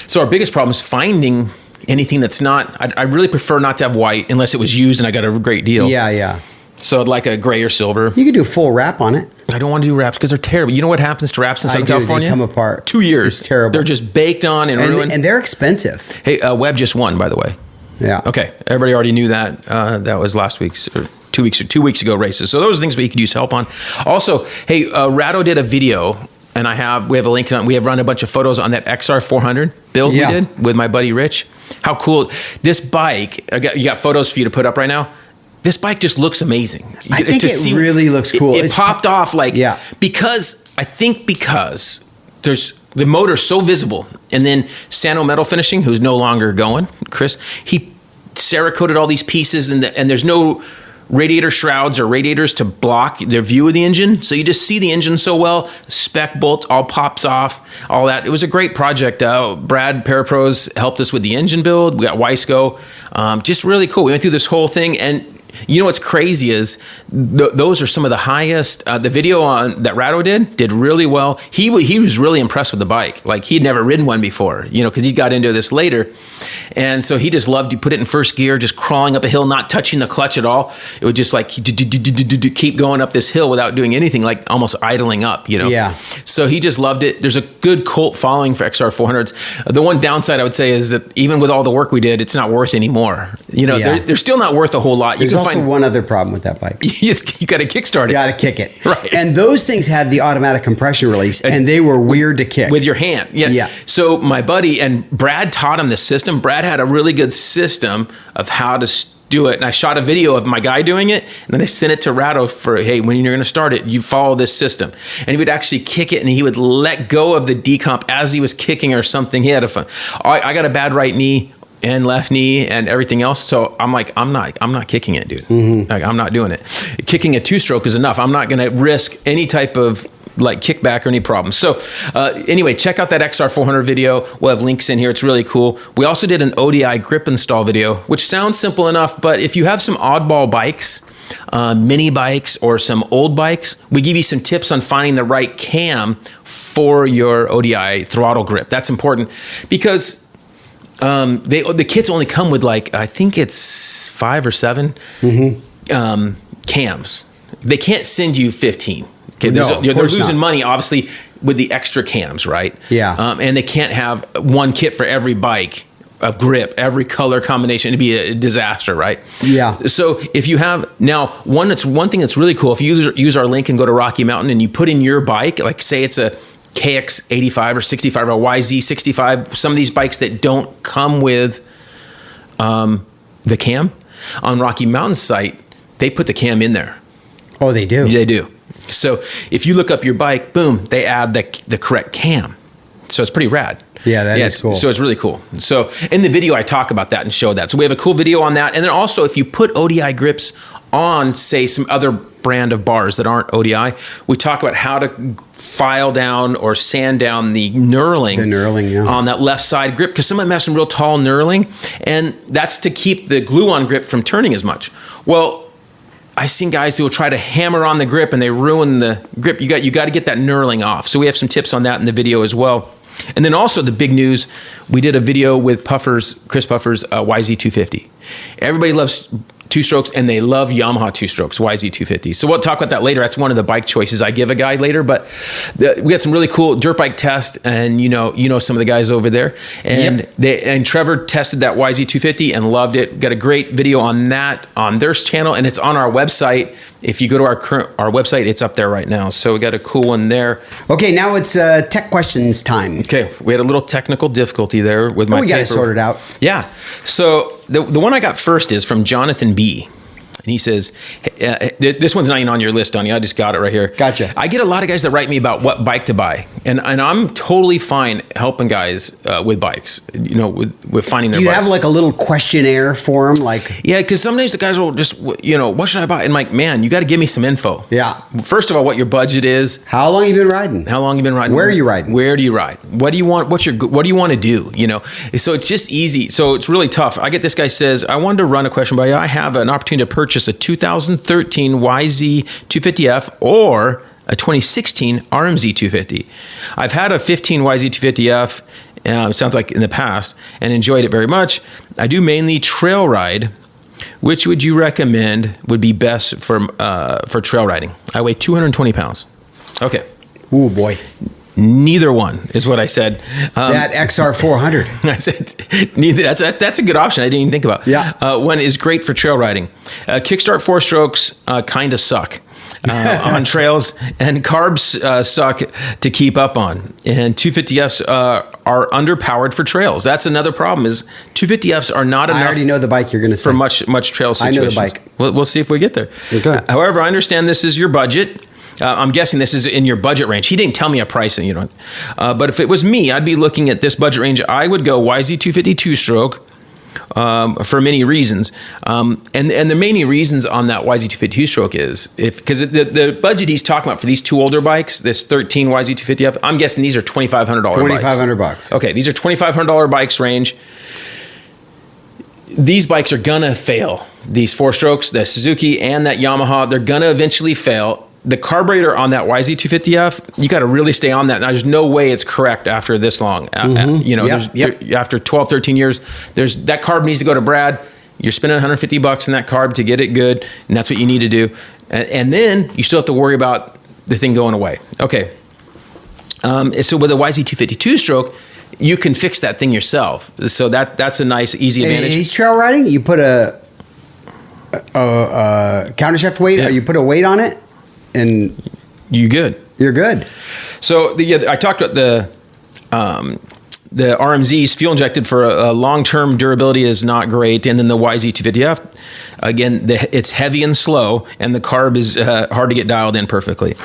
So our biggest problem is finding anything that's not. I really prefer not to have white unless it was used and I got a great deal. Yeah. So I'd like a gray or silver. You could do a full wrap on it. I don't want to do wraps because they're terrible. You know what happens to wraps in Southern California? They come apart. 2 years. It's terrible. They're just baked on and ruined. And they're expensive. Hey, Webb just won, by the way. Yeah. Okay. Everybody already knew that. That was last week's or 2 weeks ago races. So those are things we could use help on. Also, hey, Rado did a video, and we have a link on. We have run a bunch of photos on that XR 400 build we did with my buddy Rich. How cool! This bike. You got photos for you to put up right now. this bike just looks amazing. I think it really looks cool. It popped off because there's the motor's so visible, and then Sano Metal Finishing, who's no longer going, Chris, he Cerakoted all these pieces, and there's no radiator shrouds or radiators to block their view of the engine. So you just see the engine so well, spec bolts all pops off, all that. It was a great project. Brad Parapros helped us with the engine build. We got Weisco. Just really cool. We went through this whole thing, and you know what's crazy is those are some of the highest. The video on that Rado did really well. He was really impressed with the bike. Like he'd never ridden one before, because he got into this later, and so he just loved to put it in first gear, just crawling up a hill, not touching the clutch at all. It would just like keep going up this hill without doing anything, like almost idling up. Yeah. So he just loved it. There's a good cult following for XR 400s. The one downside I would say is that even with all the work we did, it's not worth anymore. They're still not worth a whole lot. There's also one other problem with that bike. You got to kickstart it. You got to kick it. Right. And those things had the automatic compression release, and they were weird to kick. With your hand. Yeah. So my buddy, and Brad taught him the system. Brad had a really good system of how to do it. And I shot a video of my guy doing it, and then I sent it to Rado for, hey, when you're going to start it, you follow this system. And he would actually kick it, and he would let go of the decomp as he was kicking or something. He had a fun. I got a bad right knee and left knee and everything else. So I'm like, I'm not kicking it, dude. Mm-hmm. Like, I'm not doing it. Kicking a 2-stroke is enough. I'm not going to risk any type of like kickback or any problem. So anyway, check out that XR 400 video. We'll have links in here. It's really cool. We also did an ODI grip install video, which sounds simple enough, but if you have some oddball bikes, mini bikes or some old bikes, we give you some tips on finding the right cam for your ODI throttle grip. That's important because the kits only come with like, I think it's 5 or 7 cams. They can't send you 15. Okay, they're losing money, obviously, with the extra cams, right? Yeah. And they can't have one kit for every bike of grip, every color combination. It'd be a disaster, right? Yeah. So if you have now one thing that's really cool. If you use our link and go to Rocky Mountain and you put in your bike, like say it's a KX85 or 65 or YZ65, some of these bikes that don't come with the cam on Rocky Mountain site, they put the cam in there. Oh, they do? They do. So if you look up your bike, boom, they add the correct cam. So it's pretty rad. Yeah, that is cool. So it's really cool. So in the video, I talk about that and show that. So we have a cool video on that. And then also, if you put ODI grips on, say, some other brand of bars that aren't ODI, we talk about how to file down or sand down the knurling, on that left side grip, because some of them have some real tall knurling, and that's to keep the glue-on grip from turning as much. Well, I've seen guys who will try to hammer on the grip and they ruin the grip. You got to get that knurling off. So we have some tips on that in the video as well. And then also the big news, we did a video with Chris Puffer's YZ250. Everybody loves 2-strokes, and they love Yamaha 2-strokes, YZ250. So we'll talk about that later. That's one of the bike choices I give a guy later. But we got some really cool dirt bike tests, and you know some of the guys over there. And and Trevor tested that YZ250 and loved it. Got a great video on that on their channel, and it's on our website. If you go to our website, it's up there right now. So we got a cool one there. Okay, now it's tech questions time. Okay, we had a little technical difficulty there with my we got it sorted out. Yeah. So the one I got first is from Jonathan B. And he says, this one's not even on your list, Donnie. I just got it right here. Gotcha. I get a lot of guys that write me about what bike to buy. And I'm totally fine helping guys with bikes, with finding their bikes. Do you have like a little questionnaire for them? Yeah, because sometimes the guys will just, what should I buy? And I'm like, man, you got to give me some info. Yeah. First of all, what your budget is. How long you been riding? Where are you riding? Where do you ride? What do you want? What do you want to do? So it's just easy. So it's really tough. I get this guy says, I wanted to run a question by you. I have an opportunity to purchase a 2013 YZ250F or a 2016 RMZ 250. I've had a 15 YZ250F, sounds like in the past, and enjoyed it very much. I do mainly trail ride. Which would you recommend would be best for trail riding? I weigh 220 pounds. Okay. Ooh, boy. Neither one is what I said. That XR 400. I said neither. That's a good option. I didn't even think about. Yeah. One is great for trail riding. Kickstart 4-strokes kind of suck on trails, and carbs suck to keep up on. And 250Fs are underpowered for trails. That's another problem. Is 250Fs are not enough. I already know the bike you're going to say. For much trail situations. I know the bike. We'll see if we get there. Okay. However, I understand this is your budget. I'm guessing this is in your budget range. He didn't tell me a price, but if it was me, I'd be looking at this budget range. I would go YZ250 two-stroke for many reasons. And the main reasons on that YZ250 two-stroke is because the budget he's talking about for these two older bikes, this 13 YZ250F, I'm guessing these are $2,500 bikes. $2,500. Okay, these are $2,500 bikes range. These bikes are gonna fail. These four strokes, the Suzuki and that Yamaha, they're gonna eventually fail. The carburetor on that YZ250F, you got to really stay on that. Now, there's no way it's correct after this long. After 12, 13 years, that carb needs to go to Brad. You're spending $150 in that carb to get it good, and that's what you need to do. And then you still have to worry about the thing going away. Okay. So with a YZ250 two-stroke, you can fix that thing yourself. So that's a nice, easy advantage. He's trail riding. You put a countershaft weight, or you put a weight on it, and you're good. You're good. So I talked about the RMZs, fuel injected for a long-term durability is not great, and then the YZ250F, again, it's heavy and slow, and the carb is hard to get dialed in perfectly,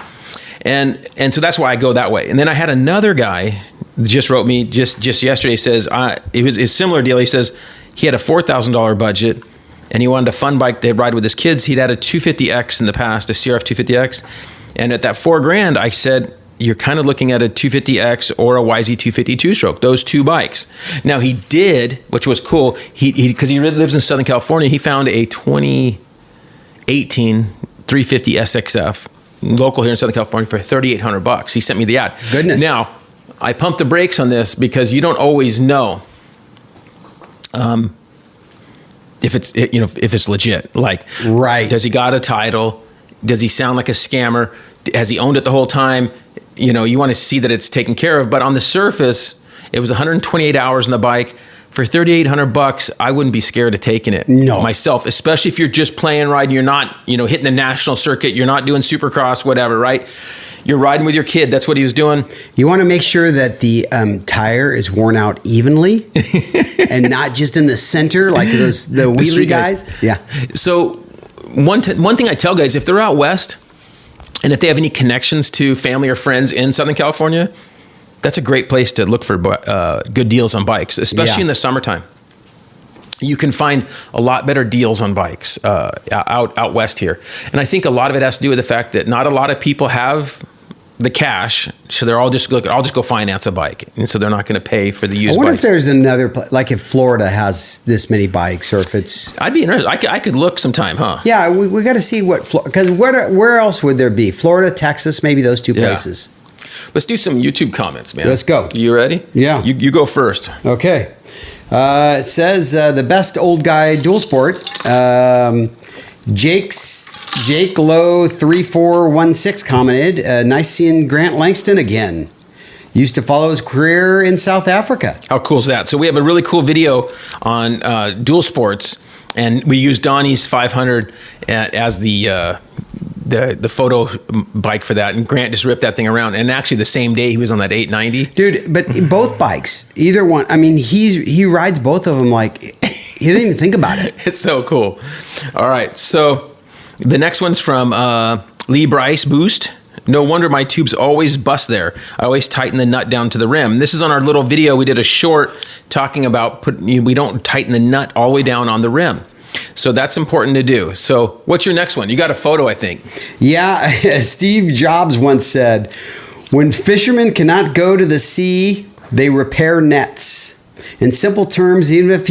and so that's why I go that way. And then I had another guy just wrote me just yesterday. Says it was a similar deal. He says he had a $4,000 budget. And he wanted a fun bike to ride with his kids. He'd had a 250X in the past, a CRF 250X. And at that $4,000, I said, you're kind of looking at a 250X or a YZ250 two-stroke, those two bikes. Now he did, which was cool, because he lives in Southern California, he found a 2018 350 SXF, local here in Southern California, for $3,800. He sent me the ad. Goodness. Now, I pumped the brakes on this because you don't always know. If it's legit, like, right? Does he got a title? Does he sound like a scammer? Has he owned it the whole time? You want to see that it's taken care of. But on the surface, it was 128 hours on the bike for $3,800. I wouldn't be scared of taking it myself, especially if you're just playing riding. You're not, hitting the national circuit. You're not doing Supercross, whatever, right? You're riding with your kid. That's what he was doing. You want to make sure that the tire is worn out evenly and not just in the center like the wheelie guys. Yeah. So one thing I tell guys, if they're out west and if they have any connections to family or friends in Southern California, that's a great place to look for good deals on bikes, especially in the summertime. You can find a lot better deals on bikes out west here. And I think a lot of it has to do with the fact that not a lot of people have the cash, so they're all just like, I'll just go finance a bike, and so they're not going to pay for the used. I wonder bikes. if there's another like if Florida has this many bikes, or if it's. I'd be interested. I could look sometime, huh? Yeah, we got to see what because where else would there be? Florida, Texas, maybe those two places. Let's do some YouTube comments, man. Let's go. You ready? Yeah. You go first. Okay. It says the best old guy dual sport. Jake Lowe 3416 commented, nice seeing Grant Langston again. Used to follow his career in South Africa. How cool is that? So we have a really cool video on dual sports, and we use Donnie's 500 as the photo bike for that, and Grant just ripped that thing around. And actually the same day he was on that 890. Dude, but both bikes, either one, I mean, he rides both of them like he didn't even think about it. It's so cool. All right, so the next one's from Lee Bryce Boost. No wonder my tubes always bust there. I always tighten the nut down to the rim. This is on our little video. We did a short talking about we don't tighten the nut all the way down on the rim. So that's important to do. So what's your next one? You got a photo, I think. Yeah, Steve Jobs once said, when fishermen cannot go to the sea, they repair nets. In simple terms, even if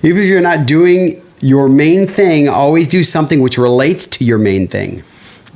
you're not doing your main thing, always do something which relates to your main thing.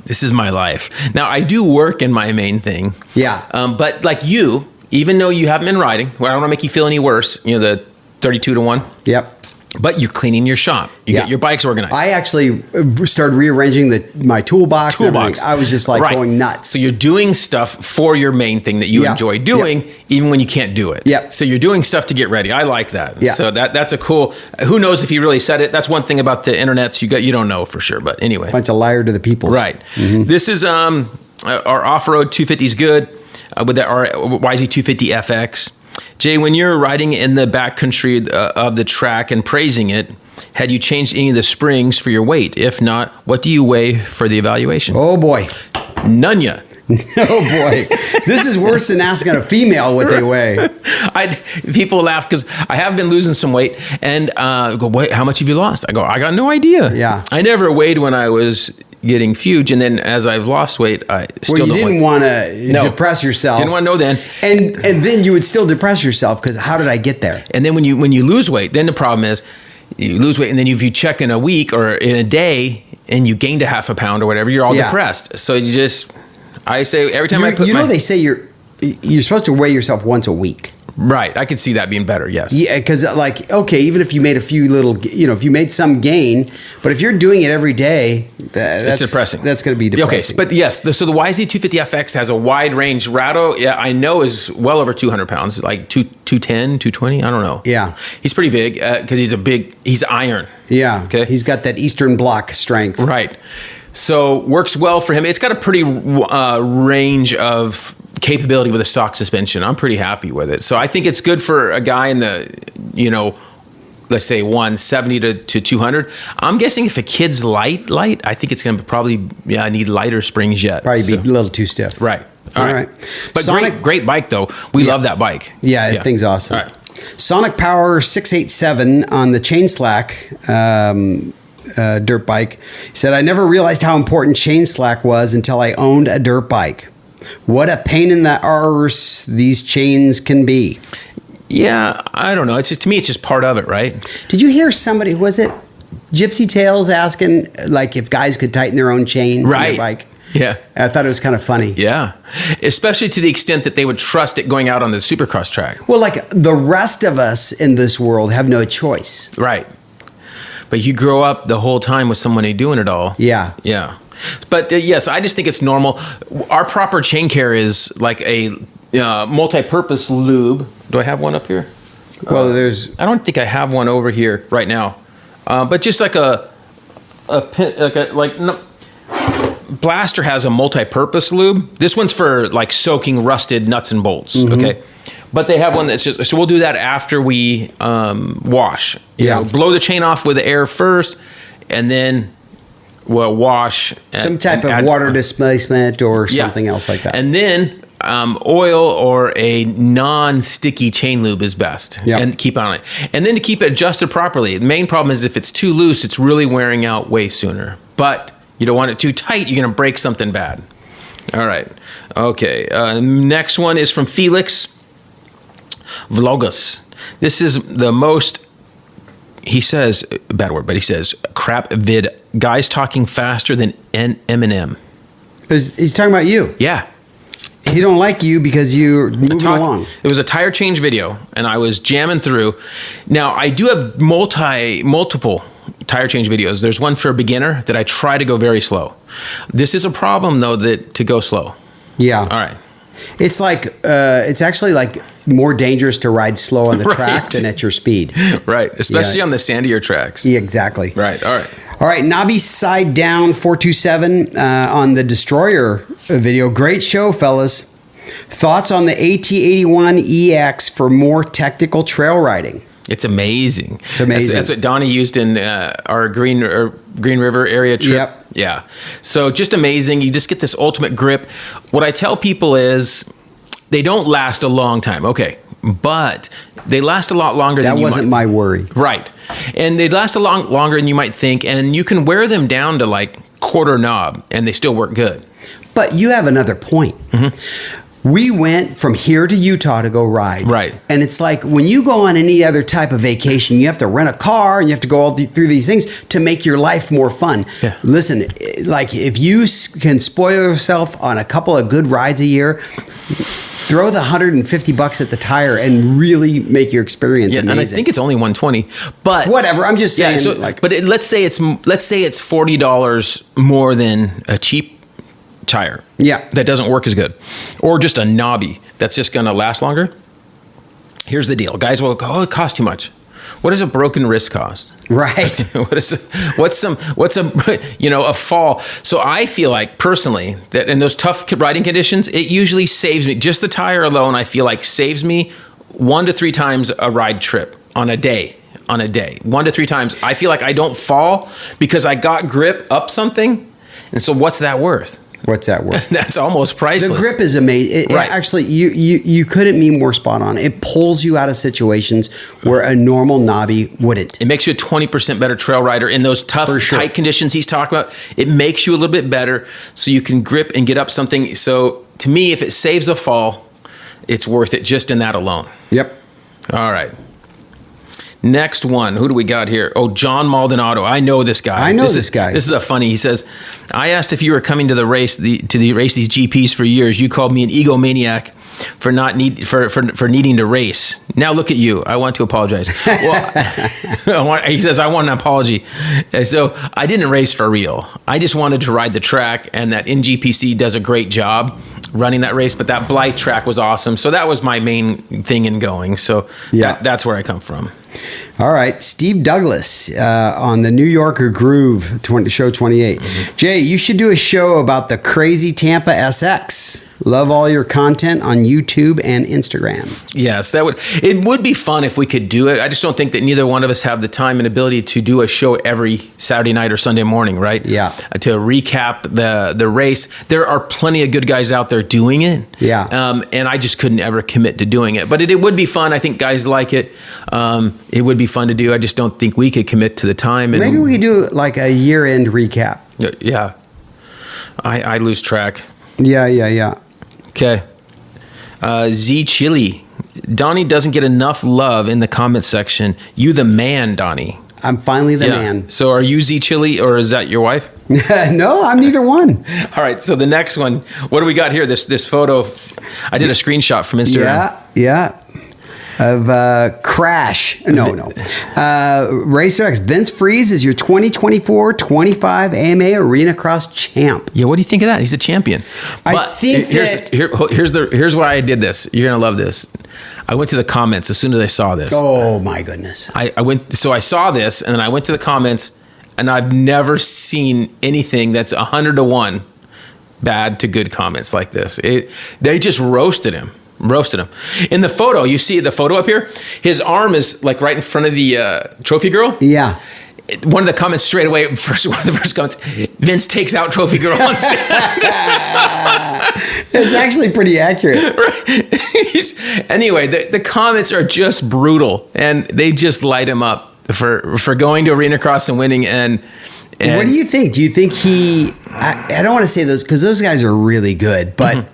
This is my life. Now, I do work in my main thing. Yeah. But like you, even though you haven't been riding, well, I don't want to make you feel any worse, the 32-to-1. Yep. But you're cleaning your shop. You get your bikes organized. I actually started rearranging my toolbox. I was just like going nuts. So you're doing stuff for your main thing that you enjoy doing, even when you can't do it. Yep. So you're doing stuff to get ready. I like that. Yeah. So that's a cool. Who knows if he really said it? That's one thing about the internets. You don't know for sure. But anyway, bunch of liar to the peoples. Right. Mm-hmm. This is our off-road 250 is good with our YZ250 FX. Jay, when you're riding in the backcountry of the track and praising it, had you changed any of the springs for your weight? If not, what do you weigh for the evaluation? Oh boy. None ya. Oh boy, this is worse than asking a female what they weigh. People laugh because I have been losing some weight, and go, wait, how much have you lost? I go, I got no idea. Yeah, I never weighed when I was getting huge, and then as I've lost weight, I still you don't didn't want to depress yourself. Didn't want to know then, and then you would still depress yourself because how did I get there? And then when you lose weight, then the problem is you lose weight, and then if you check in a week or in a day and you gained a half a pound or whatever, you're all depressed. So you just. I say every time they say you're supposed to weigh yourself once a week. Right. I could see that being better. Yes. Yeah. Cause like, okay, even if you made a few little, if you made some gain, but if you're doing it every day, that's depressing. That's going to be depressing. Okay. But yes, so the YZ250FX has a wide range. Rado, I know is well over 200 pounds, like 210, 220. I don't know. Yeah. He's pretty big cause he's iron. Yeah. Okay. He's got that Eastern Bloc strength. Right. So works well for him. It's got a pretty range of capability with a stock suspension. I'm pretty happy with it. So I think it's good for a guy in the, let's say 170 to 200. I'm guessing if a kid's light, I think it's going to probably need lighter springs yet. Probably be a little too stiff. Right. All right. But Sonic, great bike though. We love that bike. Yeah, that thing's awesome. All right. Sonic Power 687 on the chain slack. Dirt bike. He said, I never realized how important chain slack was until I owned a dirt bike. What a pain in the arse these chains can be. Yeah, I don't know. It's just, to me, it's just part of it, right? Did you hear somebody, was it Gypsy Tales asking like if guys could tighten their own chain on their bike? Yeah. I thought it was kind of funny. Yeah. Especially to the extent that they would trust it going out on the supercross track. Well, like the rest of us in this world have no choice. Right. But you grow up the whole time with somebody doing it all. Yeah. Yeah. But yes, I just think it's normal. Our proper chain care is like a multi-purpose lube. Do I have one up here? Well, I don't think I have one over here right now. But just like Blaster has a multi-purpose lube. This one's for like soaking rusted nuts and bolts. Mm-hmm. Okay. But they have one that's just, so we'll do that after we wash. You know, blow the chain off with the air first, and then we'll wash. Some type of water displacement or something else like that. And then oil or a non-sticky chain lube is best. Yep. And keep on it. And then to keep it adjusted properly. The main problem is if it's too loose, it's really wearing out way sooner. But you don't want it too tight, you're going to break something bad. All right. Okay. Next one is from Felix Vlogus. This is the most, he says, bad word, but he says, crap vid, guys talking faster than Eminem. He's talking about you. Yeah. He don't like you because you're moving along. It was a tire change video, and I was jamming through. Now, I do have multiple tire change videos. There's one for a beginner that I try to go very slow. This is a problem, though, to go slow. Yeah. All right. It's like, it's actually like more dangerous to ride slow on the track than at your speed. Right. Especially on the sandier tracks. Yeah, exactly. Right. All right. All right. Nobby Side Down 427 on the Destroyer video. Great show, fellas. Thoughts on the AT81EX for more technical trail riding? It's amazing. It's amazing. That's what Donnie used in our Green River area trip. Yep. Yeah. So just amazing. You just get this ultimate grip. What I tell people is they don't last a long time. Okay. But they last a lot longer than you might. That wasn't my worry. Right. And they last a lot longer than you might think. And you can wear them down to like quarter knob and they still work good. But you have another point. Mm-hmm. We went from here to Utah to go ride. Right. And it's like when you go on any other type of vacation, you have to rent a car and you have to go all through these things to make your life more fun. Yeah. Listen, like if you can spoil yourself on a couple of good rides a year, throw the $150 at the tire and really make your experience amazing. And I think it's only $120, but whatever. I'm just saying. Yeah, so, let's say it's $40 more than a cheap tire. Yeah. That doesn't work as good. Or just a knobby that's just going to last longer. Here's the deal. Guys will go, oh, it costs too much. What does a broken wrist cost? Right. What's a fall? So I feel like personally that in those tough riding conditions, it usually saves me. Just the tire alone, I feel like saves me 1 to 3 times a ride trip on a day. 1 to 3 times. I feel like I don't fall because I got grip up something. And so what's that worth? What's that worth? That's almost priceless. The grip is amazing. Right. Actually, you couldn't be more spot on. It pulls you out of situations where a normal knobby wouldn't. It makes you a 20% better trail rider in those tough, tight conditions he's talking about. It makes you a little bit better so you can grip and get up something. So to me, if it saves a fall, it's worth it just in that alone. Yep. All right. Next one. Who do we got here? Oh, John Maldonado. I know this guy. This guy. This is a funny. He says, I asked if you were coming to the race, these GPs for years. You called me an egomaniac for needing to race. Now look at you. I want to apologize. Well, he says, I want an apology. So I didn't race for real. I just wanted to ride the track, and that NGPC does a great job running that race, but that Blythe track was awesome. So that was my main thing in going. So that's where I come from. All right. Steve Douglas on the New Yorker Groove show 28. Jay, you should do a show about the crazy Tampa SX. Love all your content on YouTube and Instagram. Yes, it would be fun if we could do it. I just don't think that neither one of us have the time and ability to do a show every Saturday night or Sunday morning, right? Yeah. To recap the race. There are plenty of good guys out there doing it. Yeah. And I just couldn't ever commit to doing it. But it would be fun. I think guys like it. It would be fun to do. I just don't think we could commit to the time. And maybe we could do like a year-end recap. Yeah. I lose track. Yeah. Okay. Z Chili. Donnie doesn't get enough love in the comment section. You the man, Donnie. I'm finally the man. So are you Z Chili or is that your wife? No, I'm neither one. All right. So the next one, what do we got here? This photo, I did a screenshot from Instagram. Yeah. Of Crash. No. Racer X. Vince Freeze is your 2024 25 AMA Arena Cross champ. Yeah, what do you think of that? He's a champion. I think here's why I did this. You're gonna love this. I went to the comments as soon as I saw this. Oh my goodness. I saw this and then I went to the comments, and I've never seen anything that's 100 to 1 bad to good comments like this. They just roasted him. In the photo, you see the photo up here? His arm is like right in front of the trophy girl. Yeah. One of the comments straight away, one of the first comments, Vince takes out trophy girl on stand. It's actually pretty accurate. Right. Anyway, the comments are just brutal, and they just light him up for going to Arena Cross and winning. And what do you think? Do you think I don't want to say those because those guys are really good, but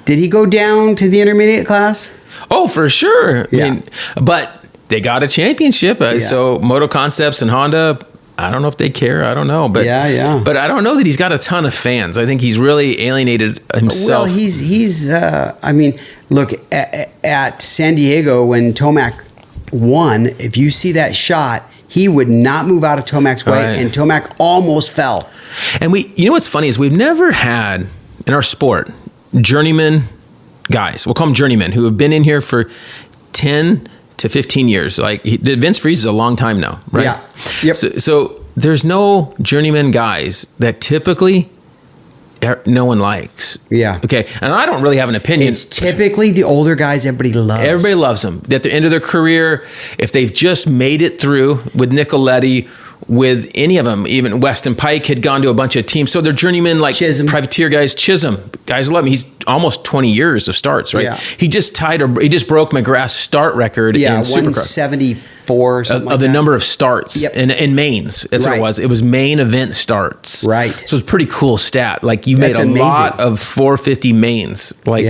did he go down to the intermediate class? Oh, for sure. Yeah. I mean, but they got a championship. So Moto Concepts and Honda, I don't know if they care. I don't know. But yeah. But I don't know that he's got a ton of fans. I think he's really alienated himself. Well, he's I mean, look, at San Diego when Tomac won, if you see that shot, he would not move out of Tomac's way, right. And Tomac almost fell. And you know what's funny is we've never had in our sport journeyman guys, we'll call them journeymen, who have been in here for 10 to 15 years. Like Vince Freeze is a long time now, right? Yeah. Yep. So there's no journeyman guys that typically no one likes. Yeah. Okay. And I don't really have an opinion. It's typically the older guys everybody loves. Everybody loves them. At the end of their career, if they've just made it through with Nicoletti, with any of them, even Weston Pike had gone to a bunch of teams. So they're journeymen, like Chisholm. privateer guys. Chisholm, guys love him. He's almost 20 years of starts, right? Yeah. He just broke McGrath's start record in Supercross. 174 something of the number of starts in mains. That's what it was. It was main event starts. Right. So it's a pretty cool stat. Like you made amazing. Lot of 450 mains. Like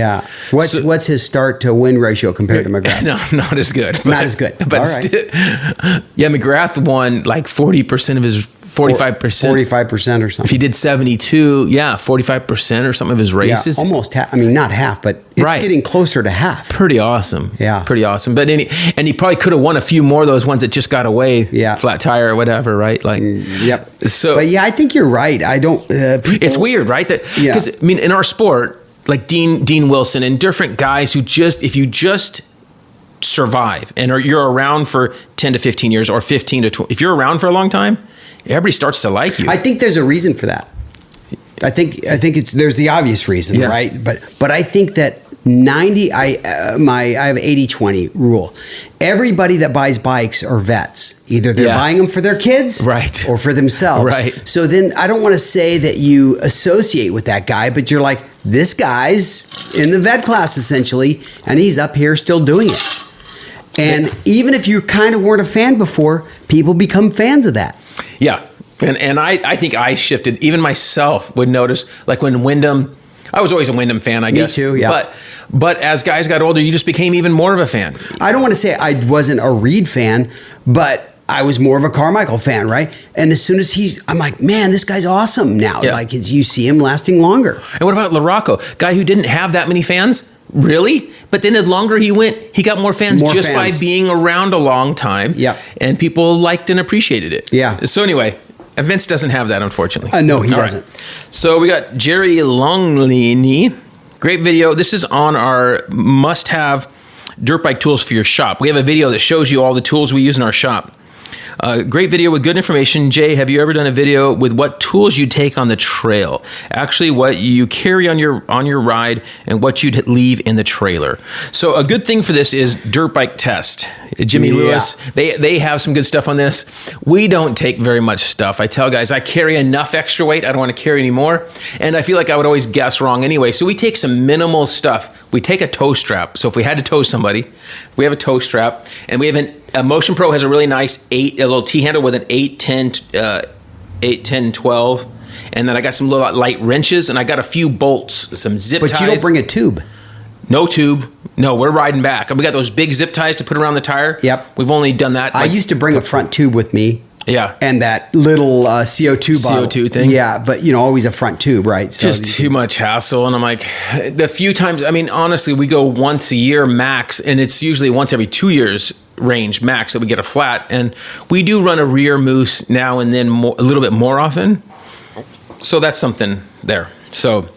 What's his start to win ratio compared to McGrath? No, not as good. Not as good. But all right. McGrath won like 40% of his 45%. 45% or something. If he did 72, 45% or something of his races. Yeah, almost half. I mean, not half, but it's getting closer to half. Pretty awesome. Yeah. Pretty awesome. But he probably could have won a few more of those ones that just got away. Yeah. Flat tire or whatever, right? Like. Yep. So. But I think you're right. I don't. It's weird, right? Because I mean, in our sport, like Dean Wilson and different guys who if you just survive and you're around for 10 to 15 years or 15 to 20, if you're around for a long time, everybody starts to like you. I think there's a reason for that. I think there's the obvious reason, right? But I think that I have 80-20 rule. Everybody that buys bikes are vets. Either they're buying them for their kids Right. or for themselves. Right. So then I don't want to say that you associate with that guy, but you're like, this guy's in the vet class essentially, and he's up here still doing it. And even if you kind of weren't a fan before, people become fans of that. Yeah. And I think I shifted. Even myself would notice, like when Wyndham, I was always a Wyndham fan, I guess. Me too, yeah. But as guys got older, you just became even more of a fan. I don't want to say I wasn't a Reed fan, but I was more of a Carmichael fan, right? And as soon as I'm like, man, this guy's awesome now. Yeah. Like you see him lasting longer. And what about LaRocco? Guy who didn't have that many fans? Really? But then the longer he went, he got more fans by being around a long time. Yeah. And people liked and appreciated it. Yeah. So anyway, Vince doesn't have that, unfortunately. No, he doesn't. Right. So we got Jerry Longlini. Great video. This is on our must-have dirt bike tools for your shop. We have a video that shows you all the tools we use in our shop. Great video with good information. Jay, have you ever done a video with what tools you take on the trail? Actually, what you carry on your ride and what you'd leave in the trailer. So a good thing for this is Dirt Bike Test. Jimmy Lewis, they have some good stuff on this. We don't take very much stuff. I tell guys, I carry enough extra weight. I don't want to carry any more. And I feel like I would always guess wrong anyway. So we take some minimal stuff. We take a tow strap. So if we had to tow somebody, we have a tow strap, and we have a Motion Pro has a really nice a little T-handle with an 8, 10, 12. And then I got some little light wrenches, and I got a few bolts, some zip ties. But you don't bring a tube. No tube. No, we're riding back. We got those big zip ties to put around the tire. Yep. We've only done that. I used to bring a front tube with me. Yeah. And that little CO2 bottle. CO2 thing. Yeah, but always a front tube, right? So just too much hassle. And I'm like, the few times, I mean, honestly, we go once a year max, and it's usually once every 2 years range max that we get a flat. And we do run a rear moose now and then a little bit more often. So that's something there. So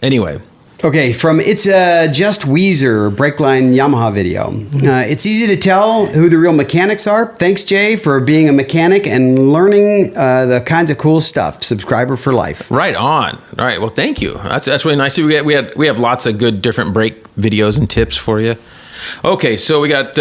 anyway. Okay, from It's Just Weezer Brakeline Yamaha video. It's easy to tell who the real mechanics are. Thanks, Jay, for being a mechanic and learning the kinds of cool stuff. Subscriber for life. Right on. All right. Well, thank you. That's really nice. We have lots of good different brake videos and tips for you. Okay, so we got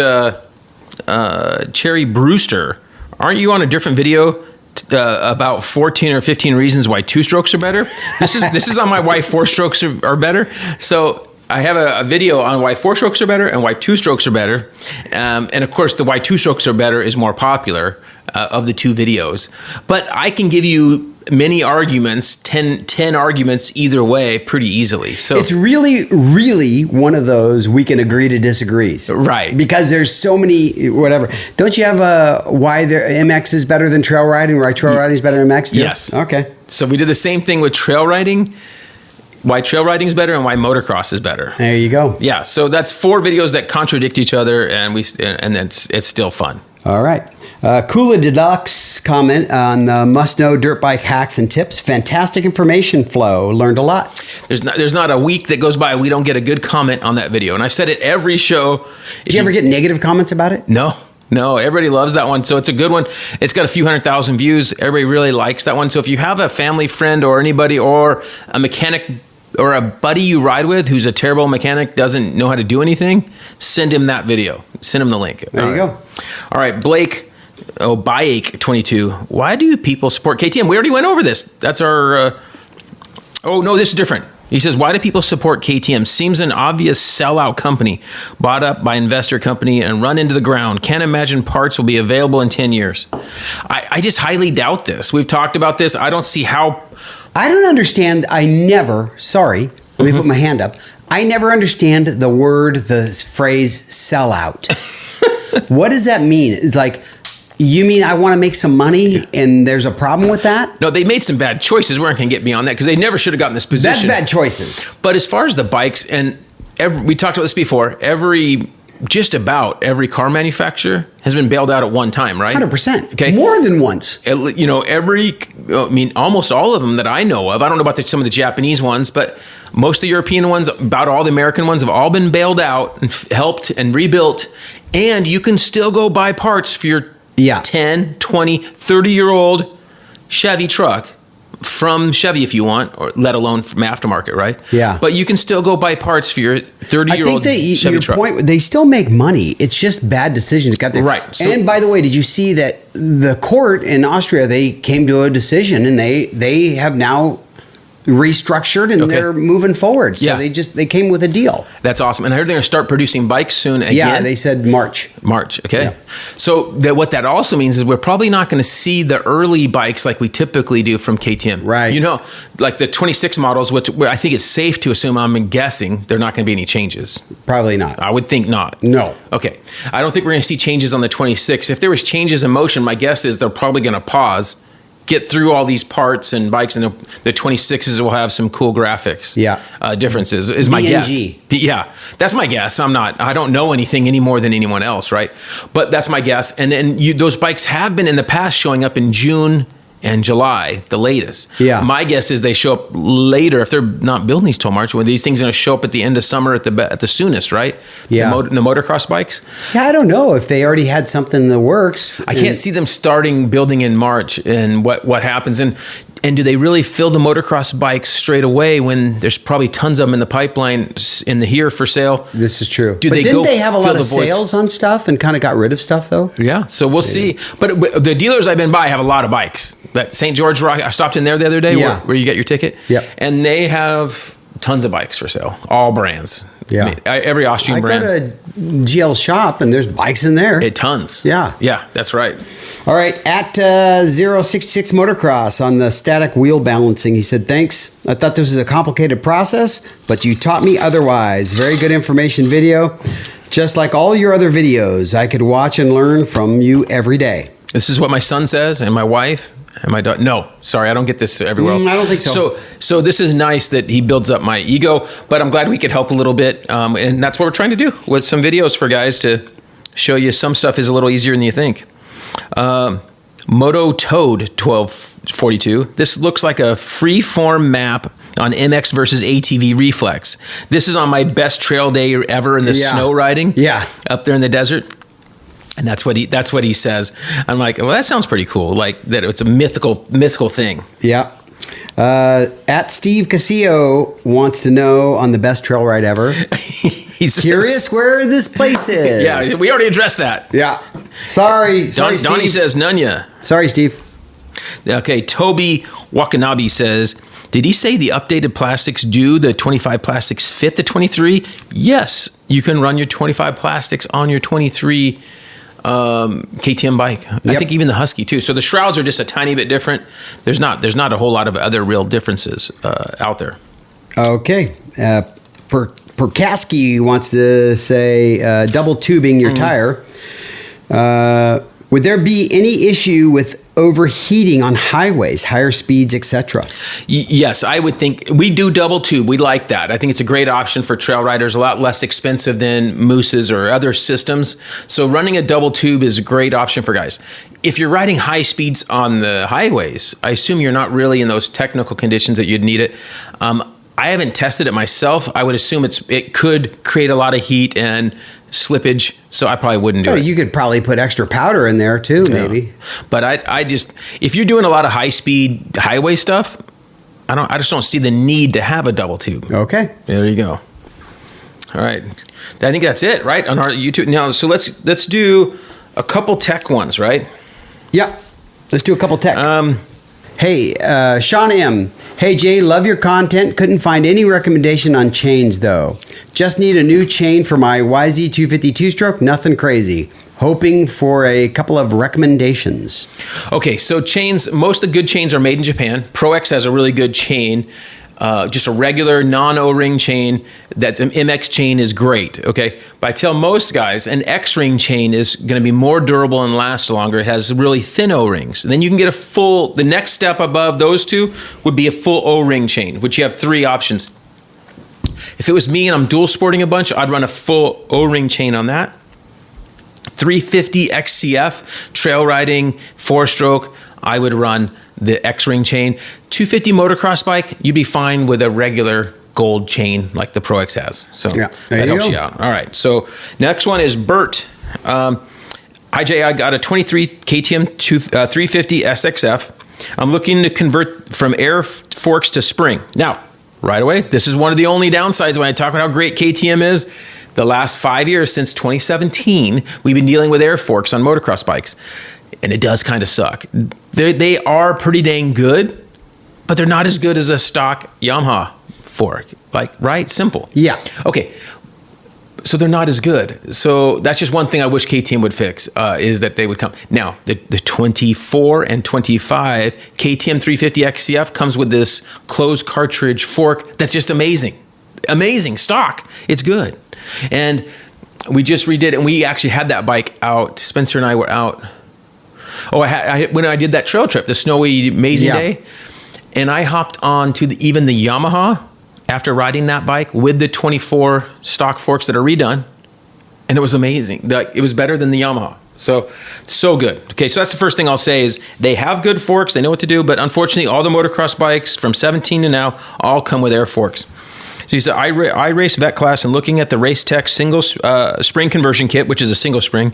Cherry Brewster. Aren't you on a different video? About 14 or 15 reasons why 2-strokes are better. This is on my why 4-strokes are better. So I have a video on why 4-strokes are better and why 2-strokes are better. And of course, the why 2-strokes are better is more popular of the two videos. But I can give you many arguments, 10 arguments either way pretty easily. So it's really, really one of those we can agree to disagree. Right. Because there's so many, whatever. Don't you have why MX is better than trail riding, why trail riding is better than MX too? Yes. Okay. So we did the same thing with trail riding, why trail riding is better and why motocross is better. There you go. Yeah. So that's 4 videos that contradict each other, and it's still fun. All right. Kula Deluxe comment on the must-know dirt bike hacks and tips. Fantastic information flow. Learned a lot. There's not a week that goes by we don't get a good comment on that video. And I've said it every show. Did you ever get negative comments about it? No, everybody loves that one. So it's a good one. It's got a few 100,000 views. Everybody really likes that one. So if you have a family friend or anybody or a mechanic or a buddy you ride with who's a terrible mechanic, doesn't know how to do anything, send him that video. Send him the link. There you go. All right, Blake, Bayake 22. Why do people support KTM? We already went over this. That's our... this is different. He says, why do people support KTM? Seems an obvious sellout company, bought up by investor company and run into the ground. Can't imagine parts will be available in 10 years. I just highly doubt this. We've talked about this. I don't see how... I don't understand. Let me put my hand up. I never understand the phrase sellout. What does that mean? It's like, you mean I want to make some money and there's a problem with that? No, they made some bad choices. We aren't going to get beyond that because they never should have gotten this position. That's bad choices. But as far as the bikes, and we talked about this before, just about every car manufacturer has been bailed out at one time, right? 100%. Okay. More than once. Almost all of them that I know of. I don't know about some of the Japanese ones, but most of the European ones, about all the American ones have all been bailed out and helped and rebuilt. And you can still go buy parts for your 10, 20, 30-year-old Chevy truck from Chevy if you want, or let alone from aftermarket, right? Yeah. But you can still go buy parts for your 30-year-old Chevy truck. Point, they still make money. It's just bad decisions got there. Right. So, and by the way, did you see that the court in Austria, they came to a decision and they have now restructured and they're moving forward. So they came with a deal. That's awesome. And I heard they're going to start producing bikes soon again. Yeah, they said March. Okay. Yeah. So what that also means is we're probably not going to see the early bikes like we typically do from KTM. Right. You know, like the 26 models, which I think it's safe to assume, I'm guessing, there are not going to be any changes. Probably not. I would think not. No. Okay. I don't think we're going to see changes on the 26. If there was changes in motion, my guess is they're probably going to pause, get through all these parts and bikes, and the 26s will have some cool graphics. Differences is my guess. Yeah, that's my guess. I don't know anything any more than anyone else, right? But that's my guess. And then those bikes have been in the past showing up in June and July, the latest. Yeah. My guess is they show up later if they're not building these till March. When these things are going to show up at the end of summer at the soonest, right? Yeah. The motocross bikes. Yeah, I don't know if they already had something in the works. I can't see them starting building in March and what happens. And do they really fill the motocross bikes straight away when there's probably tons of them in the pipeline here for sale? This is true. Didn't they have a lot of sales on stuff and kind of got rid of stuff though? Yeah, so we'll see. But the dealers I've been by have a lot of bikes. That St. George Rock, I stopped in there the other day where you get your ticket. Yep. And they have tons of bikes for sale, all brands. Yeah. I mean, every Austrian brand. I go to GL shop and there's bikes in there. Tons. Yeah. Yeah, that's right. All right, at 066 Motocross on the static wheel balancing, he said, thanks. I thought this was a complicated process, but you taught me otherwise. Very good information video. Just like all your other videos, I could watch and learn from you every day. This is what my son says, and my wife, and my daughter. No, sorry, I don't get this everywhere else. I don't think so. So this is nice that he builds up my ego, but I'm glad we could help a little bit. And that's what we're trying to do with some videos for guys to show you some stuff is a little easier than you think. Moto Toad 1242. This looks like a free-form map on MX versus ATV reflex. This is on my best trail day ever in the snow riding. Yeah. Up there in the desert. And that's what he says. I'm like, well, that sounds pretty cool. Like that it's a mythical thing. Yeah. At Steve Casillo wants to know on the best trail ride ever. He's curious where this place is. Yeah, we already addressed that. Yeah. Sorry, Donnie Steve. says Nunya. Sorry, Steve. Okay, Toby Wakanabe says, did he say the updated plastics do the 25 plastics fit the 23? Yes, you can run your 25 plastics on your 23 KTM bike. I think even the Husky too. So the shrouds are just a tiny bit different. There's not a whole lot of other real differences out there. Okay. Perkaski wants to say double tubing your tire. Would there be any issue with overheating on highways, higher speeds, etc.? Yes, I would think we do double tube. We like that. I think it's a great option for trail riders, a lot less expensive than mooses or other systems. So running a double tube is a great option for guys. If you're riding high speeds on the highways, I assume you're not really in those technical conditions that you'd need it. I haven't tested it myself. I would assume it could create a lot of heat and slippage, so I probably wouldn't do it. You could probably put extra powder in there too, maybe. But I just, if you're doing a lot of high speed highway stuff, I just don't see the need to have a double tube. Okay. There you go. All right. I think that's it, right? On our YouTube. Now, so let's do a couple tech ones, right? Yeah. Let's do a couple tech. Hey, Sean M. Hey, Jay, love your content. Couldn't find any recommendation on chains, though. Just need a new chain for my YZ250 two-stroke. Nothing crazy. Hoping for a couple of recommendations. Okay, so chains, most of the good chains are made in Japan. Pro X has a really good chain. Just a regular non-O-ring chain. That's an MX chain is great. Okay, but I tell most guys an X-ring chain is going to be more durable and last longer. It has really thin O-rings. And then you can get the next step above those two would be a full O-ring chain, which you have three options. If it was me and I'm dual sporting a bunch, I'd run a full O-ring chain on that. 350 XCF trail riding 4-stroke, I would run the X-ring chain. 250 motocross bike, you'd be fine with a regular gold chain like the Pro X has. So that helps you out. All right. So next one is Bert. Hi Jay, I got a 23 KTM 350 SXF. I'm looking to convert from air forks to spring. Now, right away, this is one of the only downsides when I talk about how great KTM is. The last 5 years, since 2017, we've been dealing with air forks on motocross bikes. And it does kind of suck. They are pretty dang good, but they're not as good as a stock Yamaha fork. Like, right? Simple. Yeah. Okay. So they're not as good. So that's just one thing I wish KTM would fix, is that they would come. Now, the 24 and 25 KTM 350 XCF comes with this closed cartridge fork that's just amazing. Amazing stock. It's good. And we just redid it, and we actually had that bike out. Spencer and I were out. Oh, when I did that trail trip, the snowy, amazing day, and I hopped on to even the Yamaha after riding that bike with the 24 stock forks that are redone, and it was amazing. It was better than the Yamaha. So good. Okay, so that's the first thing I'll say is they have good forks. They know what to do, but unfortunately, all the motocross bikes from 17 to now all come with air forks. So he said, I race vet class and looking at the Race Tech single spring conversion kit, which is a single spring,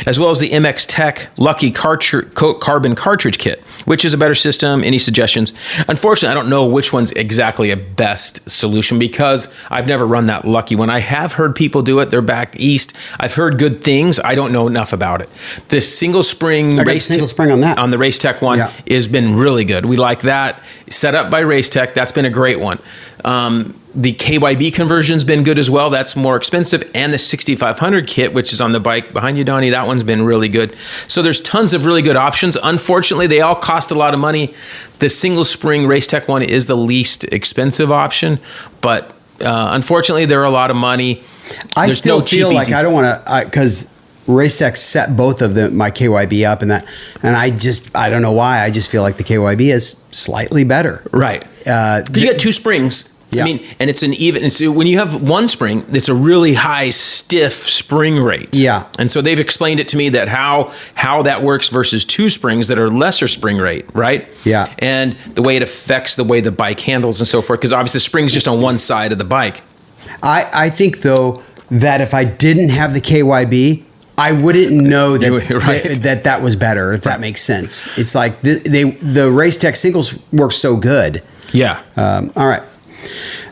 as well as the MX Tech Lucky carbon cartridge kit, which is a better system. Any suggestions? Unfortunately, I don't know which one's exactly a best solution because I've never run that Lucky one. I have heard people do it. They're back east. I've heard good things. I don't know enough about it. The single spring spring on that. On the Race Tech one has been really good. We like that. Set up by Race Tech. That's been a great one. The KYB conversion's been good as well. That's more expensive. And the 6500 kit, which is on the bike behind you, Donnie, that one's been really good. So there's tons of really good options. Unfortunately, they all cost a lot of money. The single spring Race Tech one is the least expensive option, but unfortunately, they're a lot of money. I still feel like I don't want to, because Race Tech set both of my KYB up and I don't know why. I just feel like the KYB is slightly better. Right. Because you got two springs. Yeah. I mean, and when you have one spring, it's a really high, stiff spring rate. Yeah. And so they've explained it to me that how that works versus two springs that are lesser spring rate, right? Yeah. And the way it affects the way the bike handles and so forth, because obviously the spring's just on one side of the bike. I think, though, that if I didn't have the KYB, I wouldn't know that that was better, if that makes sense. It's like the Race Tech singles work so good. Yeah. All right.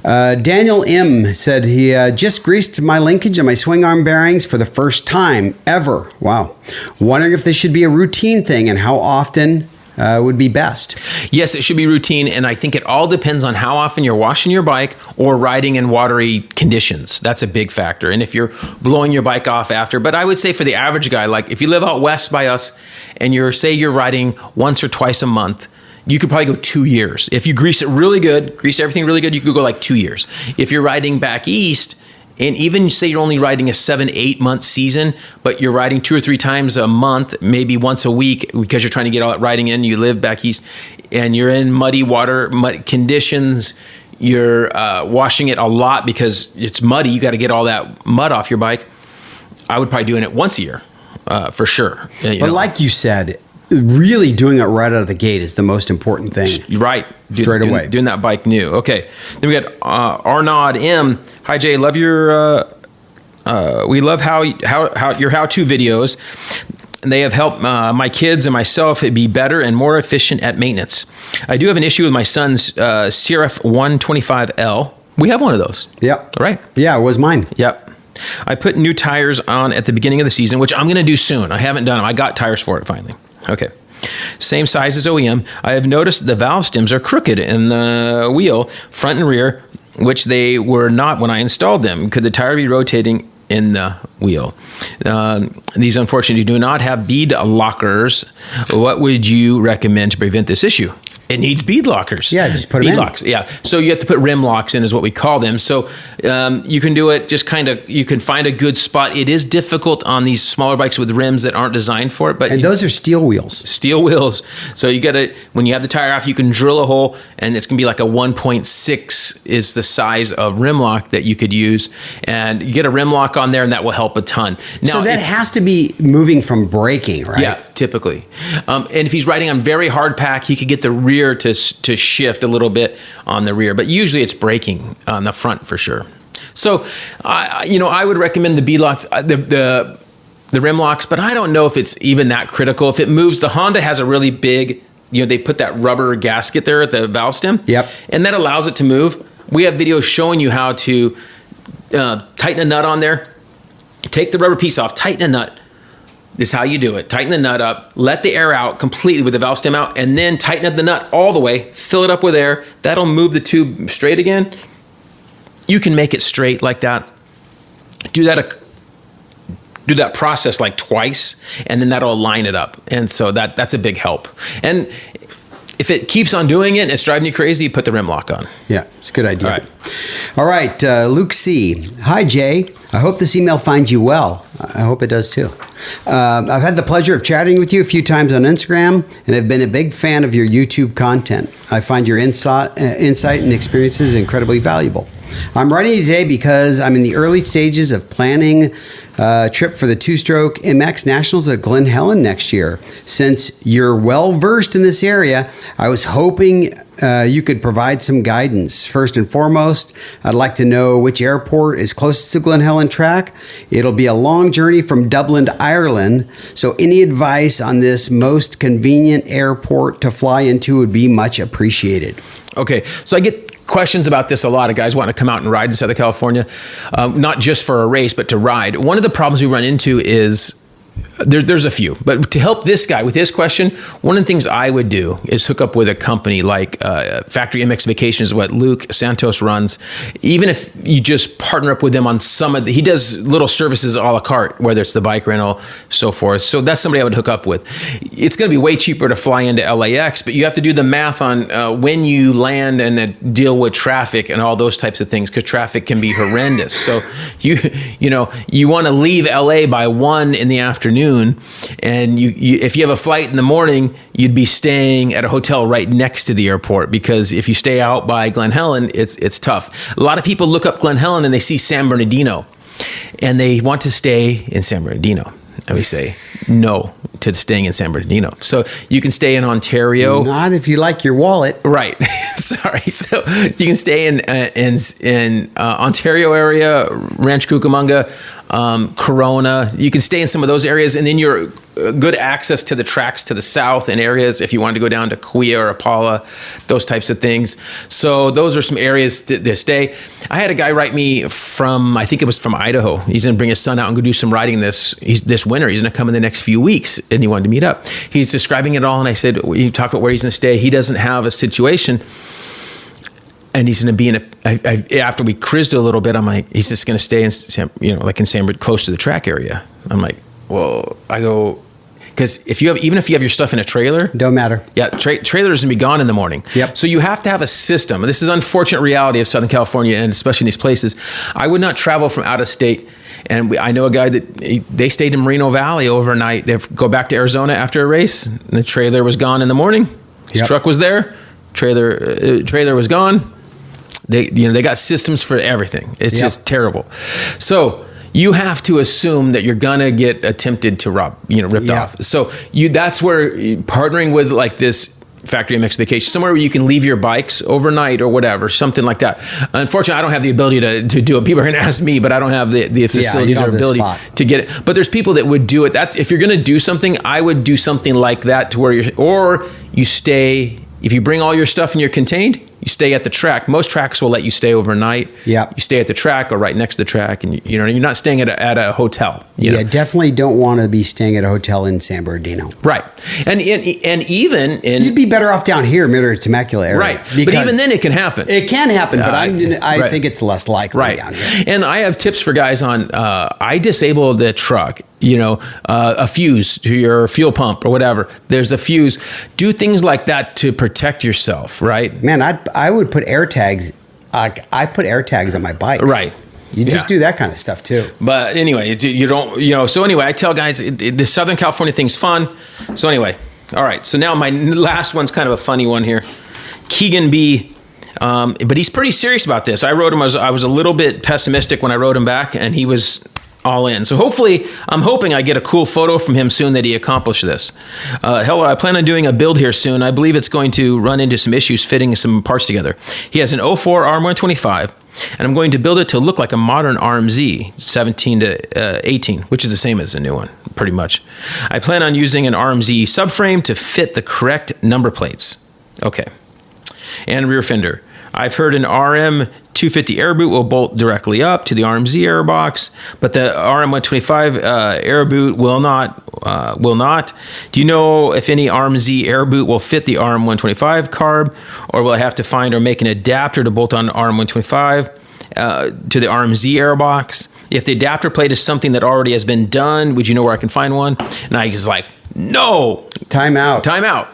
Daniel M. said he just greased my linkage and my swing arm bearings for the first time ever. Wow. Wondering if this should be a routine thing and how often would be best. Yes, it should be routine, and I think it all depends on how often you're washing your bike or riding in watery conditions. That's a big factor. And if you're blowing your bike off after, but I would say for the average guy, like if you live out west by us and you're riding once or twice a month, you could probably go 2 years. If you grease it really good, grease everything really good, you could go like 2 years. If you're riding back east, and even say you're only riding a 7-8 month season, but you're riding 2 or 3 times a month, maybe once a week, because you're trying to get all that riding in, you live back east, and you're in muddy conditions, you're washing it a lot because it's muddy, you got to get all that mud off your bike, I would probably doing it once a year, for sure. Like you said, really doing it right out of the gate is the most important thing. Right. Straight away. Doing that bike new. Okay. Then we got Arnaud M. Hi, Jay. Love your... we love how your how-to videos. They have helped my kids and myself be better and more efficient at maintenance. I do have an issue with my son's CRF 125L. We have one of those. Yep. Right? Yeah, it was mine. Yep. I put new tires on at the beginning of the season, which I'm going to do soon. I haven't done them. I got tires for it finally. Okay. Same size as OEM. I have noticed the valve stems are crooked in the wheel, front and rear, which they were not when I installed them. Could the tire be rotating in the wheel? These unfortunately do not have bead lockers. What would you recommend to prevent this issue? It needs bead lockers. Yeah, just put them bead in. locks. Yeah. So you have to put rim locks in, is what we call them. So you can do it just you can find a good spot. It is difficult on these smaller bikes with rims that aren't designed for it. But those are steel wheels. Steel wheels. So you got to, when you have the tire off, you can drill a hole, and it's going to be like a 1.6 is the size of rim lock that you could use. And you get a rim lock on there, and that will help a ton. Now, so that has to be moving from braking, right? Yeah, typically. And if he's riding on very hard pack, he could get the rear to shift a little bit on the rear, but usually it's braking on the front for sure. So, I would recommend the bead locks, the rim locks, but I don't know if it's even that critical. If it moves, the Honda has a really big they put that rubber gasket there at the valve stem. Yep. And that allows it to move. We have videos showing you how to tighten a nut on there. Take the rubber piece off, tighten a nut. This is how you do it. Tighten the nut up, let the air out completely with the valve stem out, and then tighten up the nut all the way, fill it up with air. That'll move the tube straight again. You can make it straight like that. Do that process like twice, and then that'll line it up. And so that's a big help. And if it keeps on doing it and it's driving you crazy, put the rim lock on. Yeah, it's a good idea. All right. All right, Luke C. Hi, Jay. I hope this email finds you well. I hope it does too. I've had the pleasure of chatting with you a few times on Instagram and have been a big fan of your YouTube content. I find your insight and experiences incredibly valuable. I'm writing you today because I'm in the early stages of planning a trip for the two-stroke MX Nationals at Glen Helen next year. Since you're well-versed in this area, I was hoping you could provide some guidance. First and foremost, I'd like to know which airport is closest to Glen Helen track. It'll be a long journey from Dublin to Ireland, so any advice on this most convenient airport to fly into would be much appreciated. Okay, so I get questions about this a lot of guys want to come out and ride in Southern California, not just for a race, but to ride. One of the problems we run into is there's a few, but to help this guy with his question, one of the things I would do is hook up with a company like Factory MX Vacations, is what Luke Santos runs. Even if you just partner up with him on some of he does little services a la carte, whether it's the bike rental, so forth. So that's somebody I would hook up with. It's going to be way cheaper to fly into LAX, but you have to do the math on when you land and deal with traffic and all those types of things, because traffic can be horrendous. So you want to leave LA by 1 in the afternoon, and you if you have a flight in the morning, you'd be staying at a hotel right next to the airport, because if you stay out by Glen Helen, it's tough. A lot of people look up Glen Helen and they see San Bernardino and they want to stay in San Bernardino. And we say no to staying in San Bernardino. So you can stay in Ontario. Not if you like your wallet. Right. Sorry. So you can stay in Ontario area, Rancho Cucamonga, Corona. You can stay in some of those areas, and then you're good access to the tracks to the south and areas if you wanted to go down to Kauai or Apala, those types of things. So those are some areas to stay. I had a guy write me from, I think it was from Idaho. He's going to bring his son out and go do some riding this winter. He's going to come in the next few weeks, and he wanted to meet up. He's describing it all, and I said, you talk about where he's going to stay. He doesn't have a situation, and he's going to be in after we crizzed a little bit, I'm like, he's just going to stay in San Bernardino, close to the track area. I'm like, well, I go, because even if you have your stuff in a trailer, don't matter. Yeah, trailers gonna be gone in the morning. Yep. So you have to have a system. This is an unfortunate reality of Southern California, and especially in these places. I would not travel from out of state. And I know a guy that they stayed in Moreno Valley overnight. They go back to Arizona after a race, and the trailer was gone in the morning. His truck was there. Trailer was gone. They got systems for everything. It's just terrible. So you have to assume that you're gonna get attempted to ripped off. So that's where partnering with like this Factory MX Vacation, somewhere where you can leave your bikes overnight or whatever, something like that. Unfortunately, I don't have the ability to do it. People are going to ask me, but I don't have the facilities or ability to get it. But there's people that would do it. If you're going to do something, I would do something like that to where you stay. If you bring all your stuff and you're contained, you stay at the track. Most tracks will let you stay overnight. Yeah. You stay at the track or right next to the track, and you're not staying at a hotel. You know? Definitely don't want to be staying at a hotel in San Bernardino. Right. And even in, you'd be better off down here, Mira Temecula area. Right. But even then it can happen. It can happen, but I think it's less likely down here. And I have tips for guys on, I disable the truck, a fuse to your fuel pump or whatever. There's a fuse. Do things like that to protect yourself, right? Man, I would put air tags. I put air tags on my bike. Right. You just do that kind of stuff too. But anyway, you don't, so anyway, I tell guys the Southern California thing's fun. So anyway, all right. So now my last one's kind of a funny one here. Keegan B. But he's pretty serious about this. I wrote him, I was a little bit pessimistic when I wrote him back, and he was all in. So hopefully, I'm hoping I get a cool photo from him soon that he accomplished this. Hello, I plan on doing a build here soon. I believe it's going to run into some issues fitting some parts together. He has an 04 RM125, and I'm going to build it to look like a modern RMZ 17 to 18, which is the same as the new one. pretty much. I plan on using an RMZ subframe to fit the correct number plates. Okay. And rear fender. I've heard an RM 250 air boot will bolt directly up to the RMZ air box, but the RM 125 air boot will not. Do you know if any RMZ air boot will fit the RM 125 carb, or will I have to find or make an adapter to bolt on RM 125 to the RMZ air box? If the adapter plate is something that already has been done, would you know where I can find one? And I was like, no. Time out.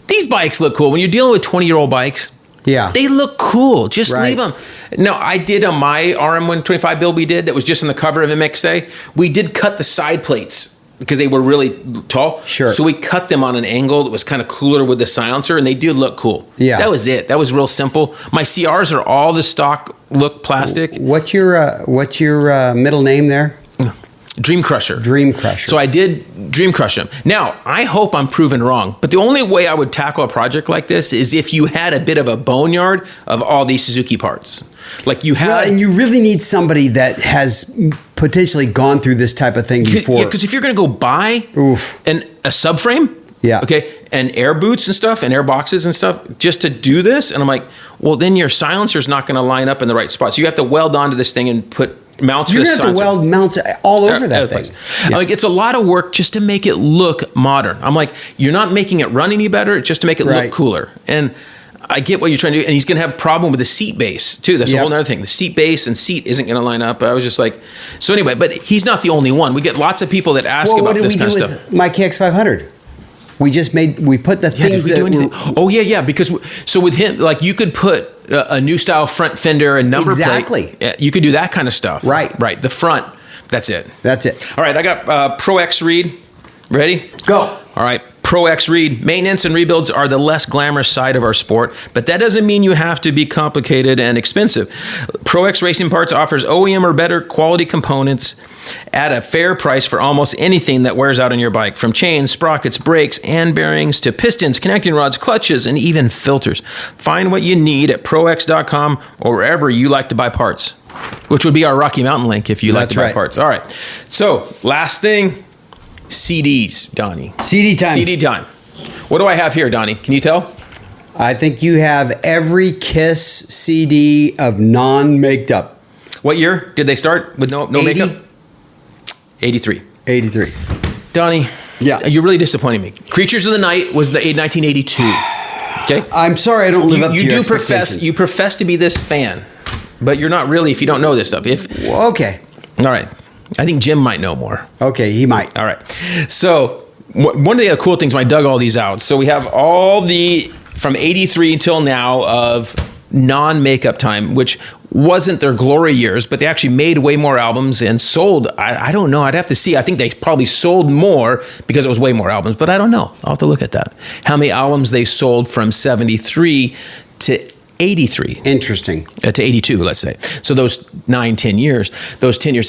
These bikes look cool. When you're dealing with 20-year-old bikes, yeah, they look cool. Just right. leave them. No, I did on my RM 125 build we did that was just on the cover of MXA. We did cut the side plates because they were really tall. Sure. So we cut them on an angle that was kind of cooler with the silencer, and they did look cool. Yeah. That was it. That was real simple. My CRs are all the stock look plastic. What's your middle name there? Dream Crusher. Dream Crusher. So I did Dream Crush them. Now, I hope I'm proven wrong, but the only way I would tackle a project like this is if you had a bit of a boneyard of all these Suzuki parts. Like you have. Well, and you really need somebody that has potentially gone through this type of thing before. Yeah, because if you're going to go buy a subframe, yeah, okay, and air boots and stuff, and air boxes and stuff, just to do this, and I'm like, well, then your silencer's not going to line up in the right spot. So you have to weld onto this thing and put mounts. You're going to have to weld mounts all over that thing. Yeah. Like, it's a lot of work just to make it look modern. I'm like, you're not making it run any better, it's just to make it look cooler. And I get what you're trying to do. And he's going to have a problem with the seat base, too. That's a whole other thing. The seat base and seat isn't going to line up. I was just like, so anyway, but he's not the only one. We get lots of people that ask about this kind of stuff. What did we do with my KX500? We put the things did we do anything? Oh, yeah, because so with him, like you could put a new style front fender and number plate. Yeah, you could do that kind of stuff. Right. The front, that's it. All right, I got Pro X Read. Ready? Go. All right. Pro X Read. Maintenance and rebuilds are the less glamorous side of our sport, but that doesn't mean you have to be complicated and expensive. Pro X Racing Parts offers OEM or better quality components at a fair price for almost anything that wears out on your bike, from chains, sprockets, brakes, and bearings to pistons, connecting rods, clutches, and even filters. Find what you need at prox.com or wherever you like to buy parts, which would be our Rocky Mountain link if you like to buy parts. All right. So, last thing. CDs, Donnie. CD time. What do I have here, Donnie? Can you tell? I think you have every Kiss CD of non-maked up. What year did they start with no 80? makeup? 83. Donnie, you're really disappointing me. Creatures of the Night was the 1982. Okay? I'm sorry I don't live up to your expectations. You profess to be this fan, but you're not really if you don't know this stuff. Okay. All right. I think Jim might know more. Okay, he might. All right. So one of the cool things when I dug all these out, so we have all the, from 83 until now, of non-makeup time, which wasn't their glory years, but they actually made way more albums and sold, I don't know, I'd have to see. I think they probably sold more because it was way more albums, but I don't know. I'll have to look at that. How many albums they sold from 73 to 83. Interesting. To 82, let's say. So those 10 years,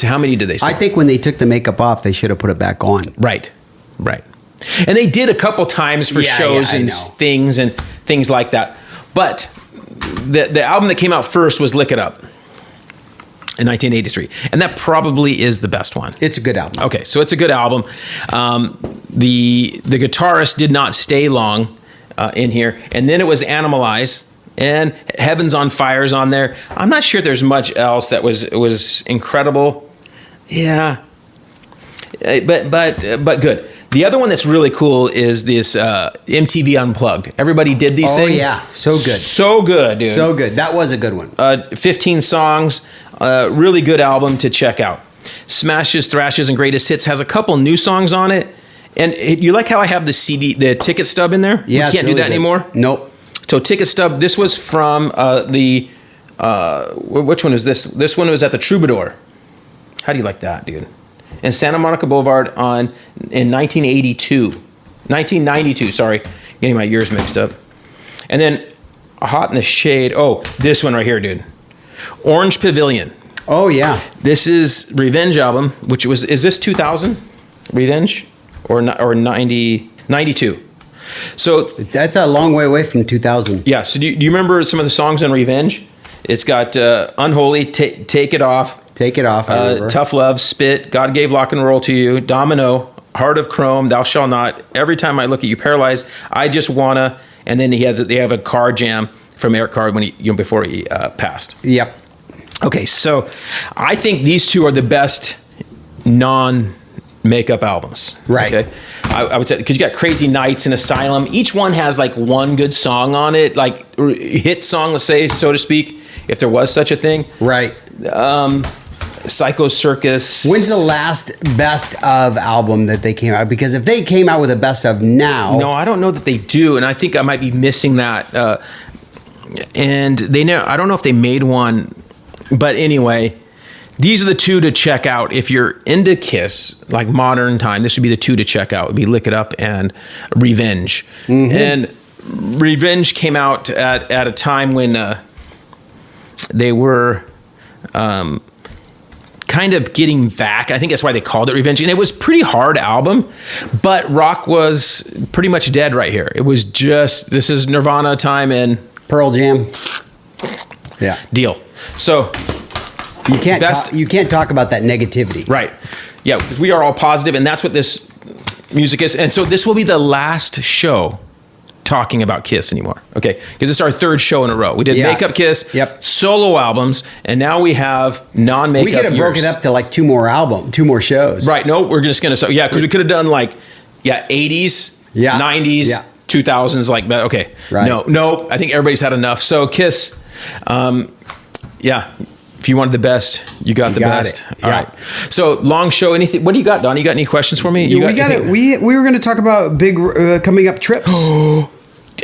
how many did they sell? I think when they took the makeup off, they should have put it back on. Right. And they did a couple times for shows and things like that. But the album that came out first was Lick It Up in 1983. And that probably is the best one. It's a good album. Okay, so it's a good album. The guitarist did not stay long in here. And then it was Animalize. And Heaven's on Fire's on there. I'm not sure there's much else that was incredible. Yeah, but good. The other one that's really cool is this MTV Unplugged. Everybody did these things. Oh yeah, so good, dude. So good. That was a good one. 15 songs. Really good album to check out. Smashes, Thrashes, and Greatest Hits has a couple new songs on it. And you like how I have the CD, the ticket stub in there? Yeah, you can't do that anymore. Nope. So ticket stub, this was from which one is this? This one was at the Troubadour. How do you like that, dude? And Santa Monica Boulevard in 1992, sorry. Getting my years mixed up. And then Hot in the Shade. Oh, this one right here, dude. Orange Pavilion. Oh, yeah. This is Revenge album, which is this 2000? Revenge? Or 92? So that's a long way away from 2000. Yeah. So do you remember some of the songs on Revenge? It's got Unholy, Take It Off. Take It Off. Tough Love, Spit, God Gave Rock and Roll to You, Domino, Heart of Chrome, Thou Shalt Not, Every Time I Look at You, Paralyzed, I Just Wanna, and then they have a car jam from Eric Carr when before he passed. Yep. Okay, so I think these two are the best non-makeup albums. Right. Okay? I would say, because you got Crazy Nights and Asylum. Each one has like one good song on it, like hit song, let's say, so to speak, if there was such a thing. Right. Psycho Circus. When's the last best of album that they came out? Because if they came out with a best of now, No, I don't know that they do, and I think I might be missing that. And I don't know if they made one, but anyway, these are the two to check out if you're into Kiss, like modern time. This would be the two to check out. It would be Lick It Up and Revenge. Mm-hmm. And Revenge came out at a time when they were kind of getting back. I think that's why they called it Revenge. And it was a pretty hard album, but rock was pretty much dead right here. It was just, this is Nirvana time and Pearl Jam. Yeah. Deal. So you can't talk about that negativity. Right. Yeah, because we are all positive, and that's what this music is. And so this will be the last show talking about Kiss anymore. Okay, because it's our third show in a row. We did Makeup Kiss, solo albums, and now we have non-makeup. We could have broken up to like two more shows. Right. No, we're just gonna because we could have done 80s, 90s, 2000s, like that. Okay. Right. No. I think everybody's had enough. So Kiss, if you wanted the best, you got the best. All right. So long show. Anything? What do you got, Don? You got any questions for me? We were going to talk about big coming up trips.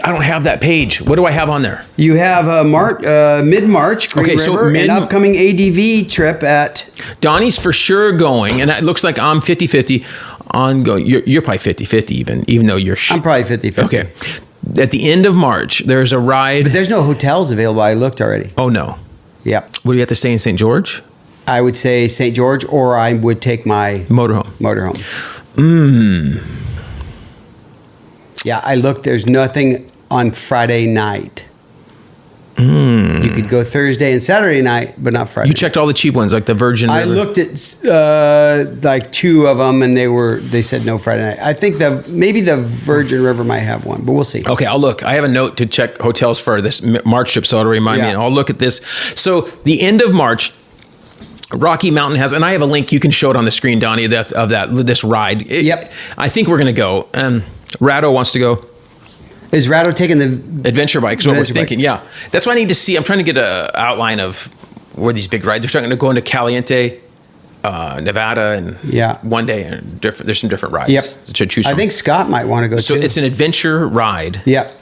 I don't have that page. What do I have on there? You have mid-March, Green River, an upcoming ADV trip at... Donnie's for sure going, and it looks like I'm 50-50 on going. You're probably 50-50 even though you're... I'm probably 50-50. Okay. At the end of March, there's a ride... But there's no hotels available. I looked already. Oh, no. Yep. Would you have to stay in St. George? I would say St. George, or I would take my... Motorhome. Yeah, I looked. There's nothing on Friday night. You could go Thursday and Saturday night, but not Friday. You checked all the cheap ones, like the Virgin River? I looked at like two of them, and they said no Friday night. I think maybe the Virgin River might have one, but we'll see. Okay, I'll look. I have a note to check hotels for this March trip, so it'll remind me, and I'll look at this. So the end of March, Rocky Mountain has, and I have a link. You can show it on the screen, Donnie, of this ride. Yep. I think we're going to go. Rado wants to go. Is Rado taking the adventure bike? Is what we're thinking. Yeah, that's what I need to see. I'm trying to get an outline of where these big rides. They're trying to go into Caliente, Nevada, and one day. And there's some different rides. Yep. To choose from. I think Scott might want to go. So it's an adventure ride. Yep.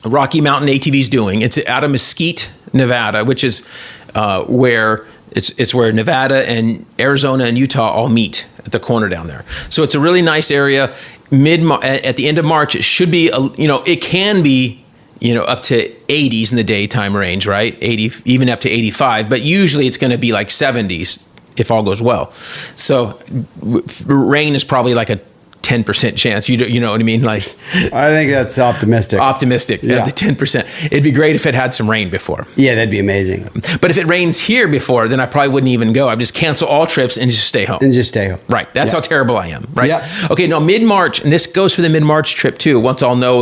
Rocky Mountain ATV's doing. It's out of Mesquite, Nevada, which is where it's where Nevada and Arizona and Utah all meet at the corner down there. So it's a really nice area. At the end of March, it should be, it can be, up to 80s in the daytime range, right? 80, even up to 85, but usually it's going to be like 70s if all goes well. So rain is probably like a 10% chance. You know what I mean? Like, I think that's optimistic. The 10%. It'd be great if it had some rain before. Yeah, that'd be amazing. But if it rains here before, then I probably wouldn't even go. I'd just cancel all trips and just stay home. Right. That's how terrible I am. Right. Yeah. Okay. No, mid-March, and this goes for the mid-March trip too. Once I'll know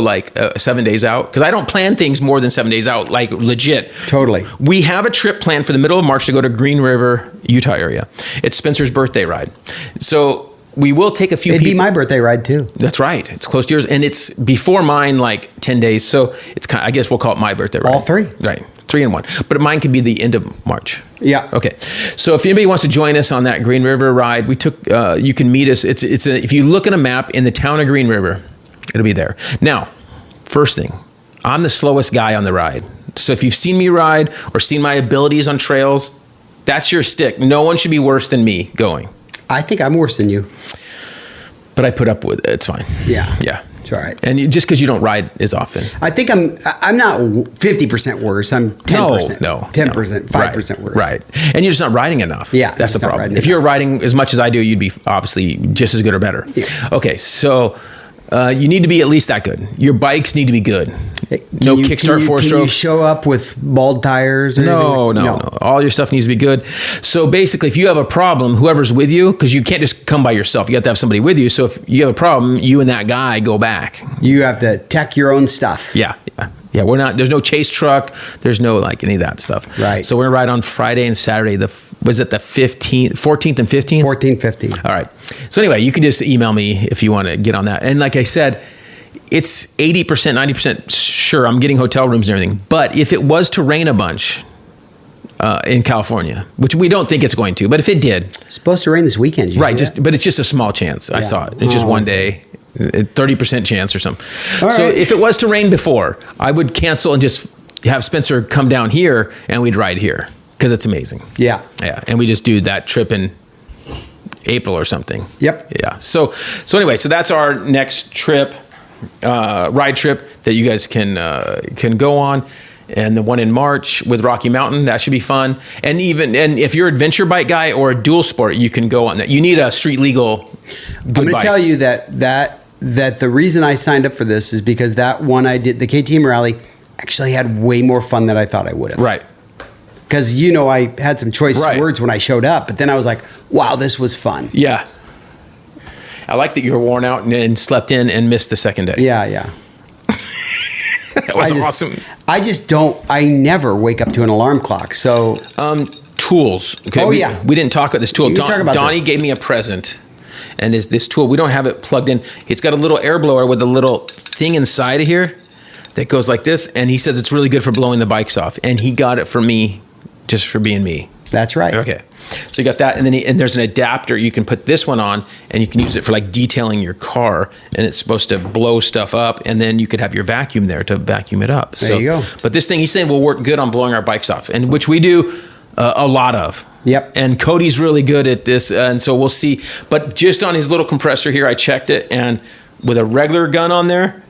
7 days out, because I don't plan things more than 7 days out, like legit. Totally. We have a trip planned for the middle of March to go to Green River, Utah area. It's Spencer's birthday ride. So we will take a few people. It'd be my birthday ride too. That's right. It's close to yours, and it's before mine, like 10 days. So it's I guess we'll call it my birthday ride. All three? Right. 3 in 1. But mine could be the end of March. Yeah. Okay. So if anybody wants to join us on that Green River ride, you can meet us. If you look at a map in the town of Green River, it'll be there. Now, first thing, I'm the slowest guy on the ride. So if you've seen me ride or seen my abilities on trails, that's your stick. No one should be worse than me going. I think I'm worse than you. But I put up with it. It's fine. Yeah. Yeah. It's all right. And just because you don't ride as often. I think I'm not 50% worse. I'm 10%. No. 10%, 5% worse. Right. And you're just not riding enough. Yeah. That's the problem. If you're riding as much as I do, you'd be obviously just as good or better. Yeah. Okay. So You need to be at least that good. Your bikes need to be good. No kickstart, four Can you strokes. show up with bald tires? Or No. All your stuff needs to be good. So basically, if you have a problem, whoever's with you, because you can't just come by yourself, you have to have somebody with you. So if you have a problem, you and that guy go back. You have to tech your own stuff. Yeah. We're not. There's no chase truck. There's no like any of that stuff. Right. So we're gonna ride on Friday and Saturday. Was it the 15th, 14th, and 15th? 14, 15. All right. So anyway, you can just email me if you want to get on that. And like I said, it's 80%, 90% sure I'm getting hotel rooms and everything. But if it was to rain a bunch in California, which we don't think it's going to, but if it did, It's supposed to rain this weekend. Did you right? see that? But it's just a small chance. I saw it. It's just one day. 30% chance or something. All So right. if it was to rain before, I would cancel and just have Spencer come down here and we'd ride here because it's amazing. Yeah. Yeah. And we just do that trip in April or something. Yep. Yeah. So anyway, so that's our next trip, ride trip that you guys can go on. And the one in March with Rocky Mountain, that should be fun. And if you're an adventure bike guy or a dual sport, you can go on that. You need a street legal good I'm going to bike. tell you that the reason I signed up for this is because that one I did, the KTM Rally, actually had way more fun than I thought I would have. Right. Because, I had some choice words when I showed up, but then I was like, wow, this was fun. Yeah. I like that you were worn out and slept in and missed the second day. Yeah. That was awesome. I never wake up to an alarm clock. So, Tools. Okay. Oh, we, yeah. We didn't talk about this tool. You can talk about Donnie this. gave me a present. And this tool, we don't have it plugged in. It's got a little air blower with a little thing inside of here that goes like this. And he says it's really good for blowing the bikes off. And he got it for me just for being me. that's right. Okay. So you got that. And then and there's an adapter. You can put this one on and you can use it for like detailing your car. And it's supposed to blow stuff up. And then you could have your vacuum there to vacuum it up. There you go. But this thing, he's saying, will work good on blowing our bikes off. And which we do a lot of. Yep. And Cody's really good at this, and so we'll see. But just on his little compressor here, I checked it, and with a regular gun on there,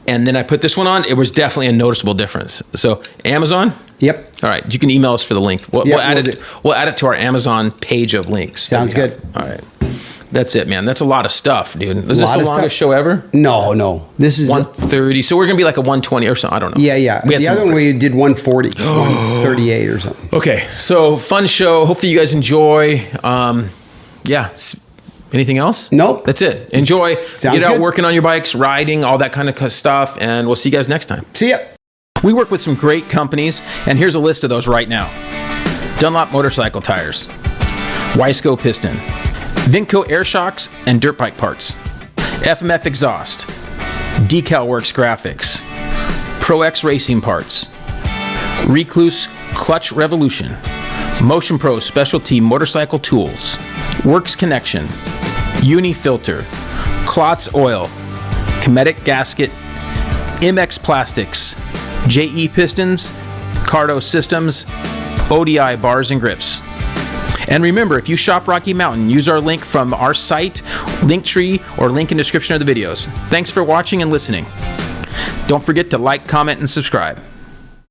and then I put this one on, it was definitely a noticeable difference. So Amazon? Yep. All right. You can email us for the link. We'll add it to our Amazon page of links. Sounds that we have. good. All right. That's it, man. That's a lot of stuff, dude. Is this Lot the of longest stuff. show ever? No. This is 130. So we're going to be like a 120 or something. I don't know. Yeah. We had The some other one breaks. we did 140, 138 or something. Okay, so fun show. Hopefully you guys enjoy. Anything else? Nope. That's it. Enjoy. Sounds Get out good. working on your bikes, riding, all that kind of stuff, and we'll see you guys next time. See ya. We work with some great companies, and here's a list of those right now. Dunlop Motorcycle Tires, Wiseco Piston, Vinco Air Shocks and Dirt Bike Parts, FMF Exhaust, Decal Works Graphics, Pro X Racing Parts, Recluse Clutch Revolution, Motion Pro Specialty Motorcycle Tools, Works Connection, Uni Filter, Klotz Oil, Cometic Gasket, MX Plastics, JE Pistons, Cardo Systems, ODI Bars and Grips. And remember, if you shop Rocky Mountain, use our link from our site, Linktree, or link in description of the videos. Thanks for watching and listening. Don't forget to like, comment, and subscribe.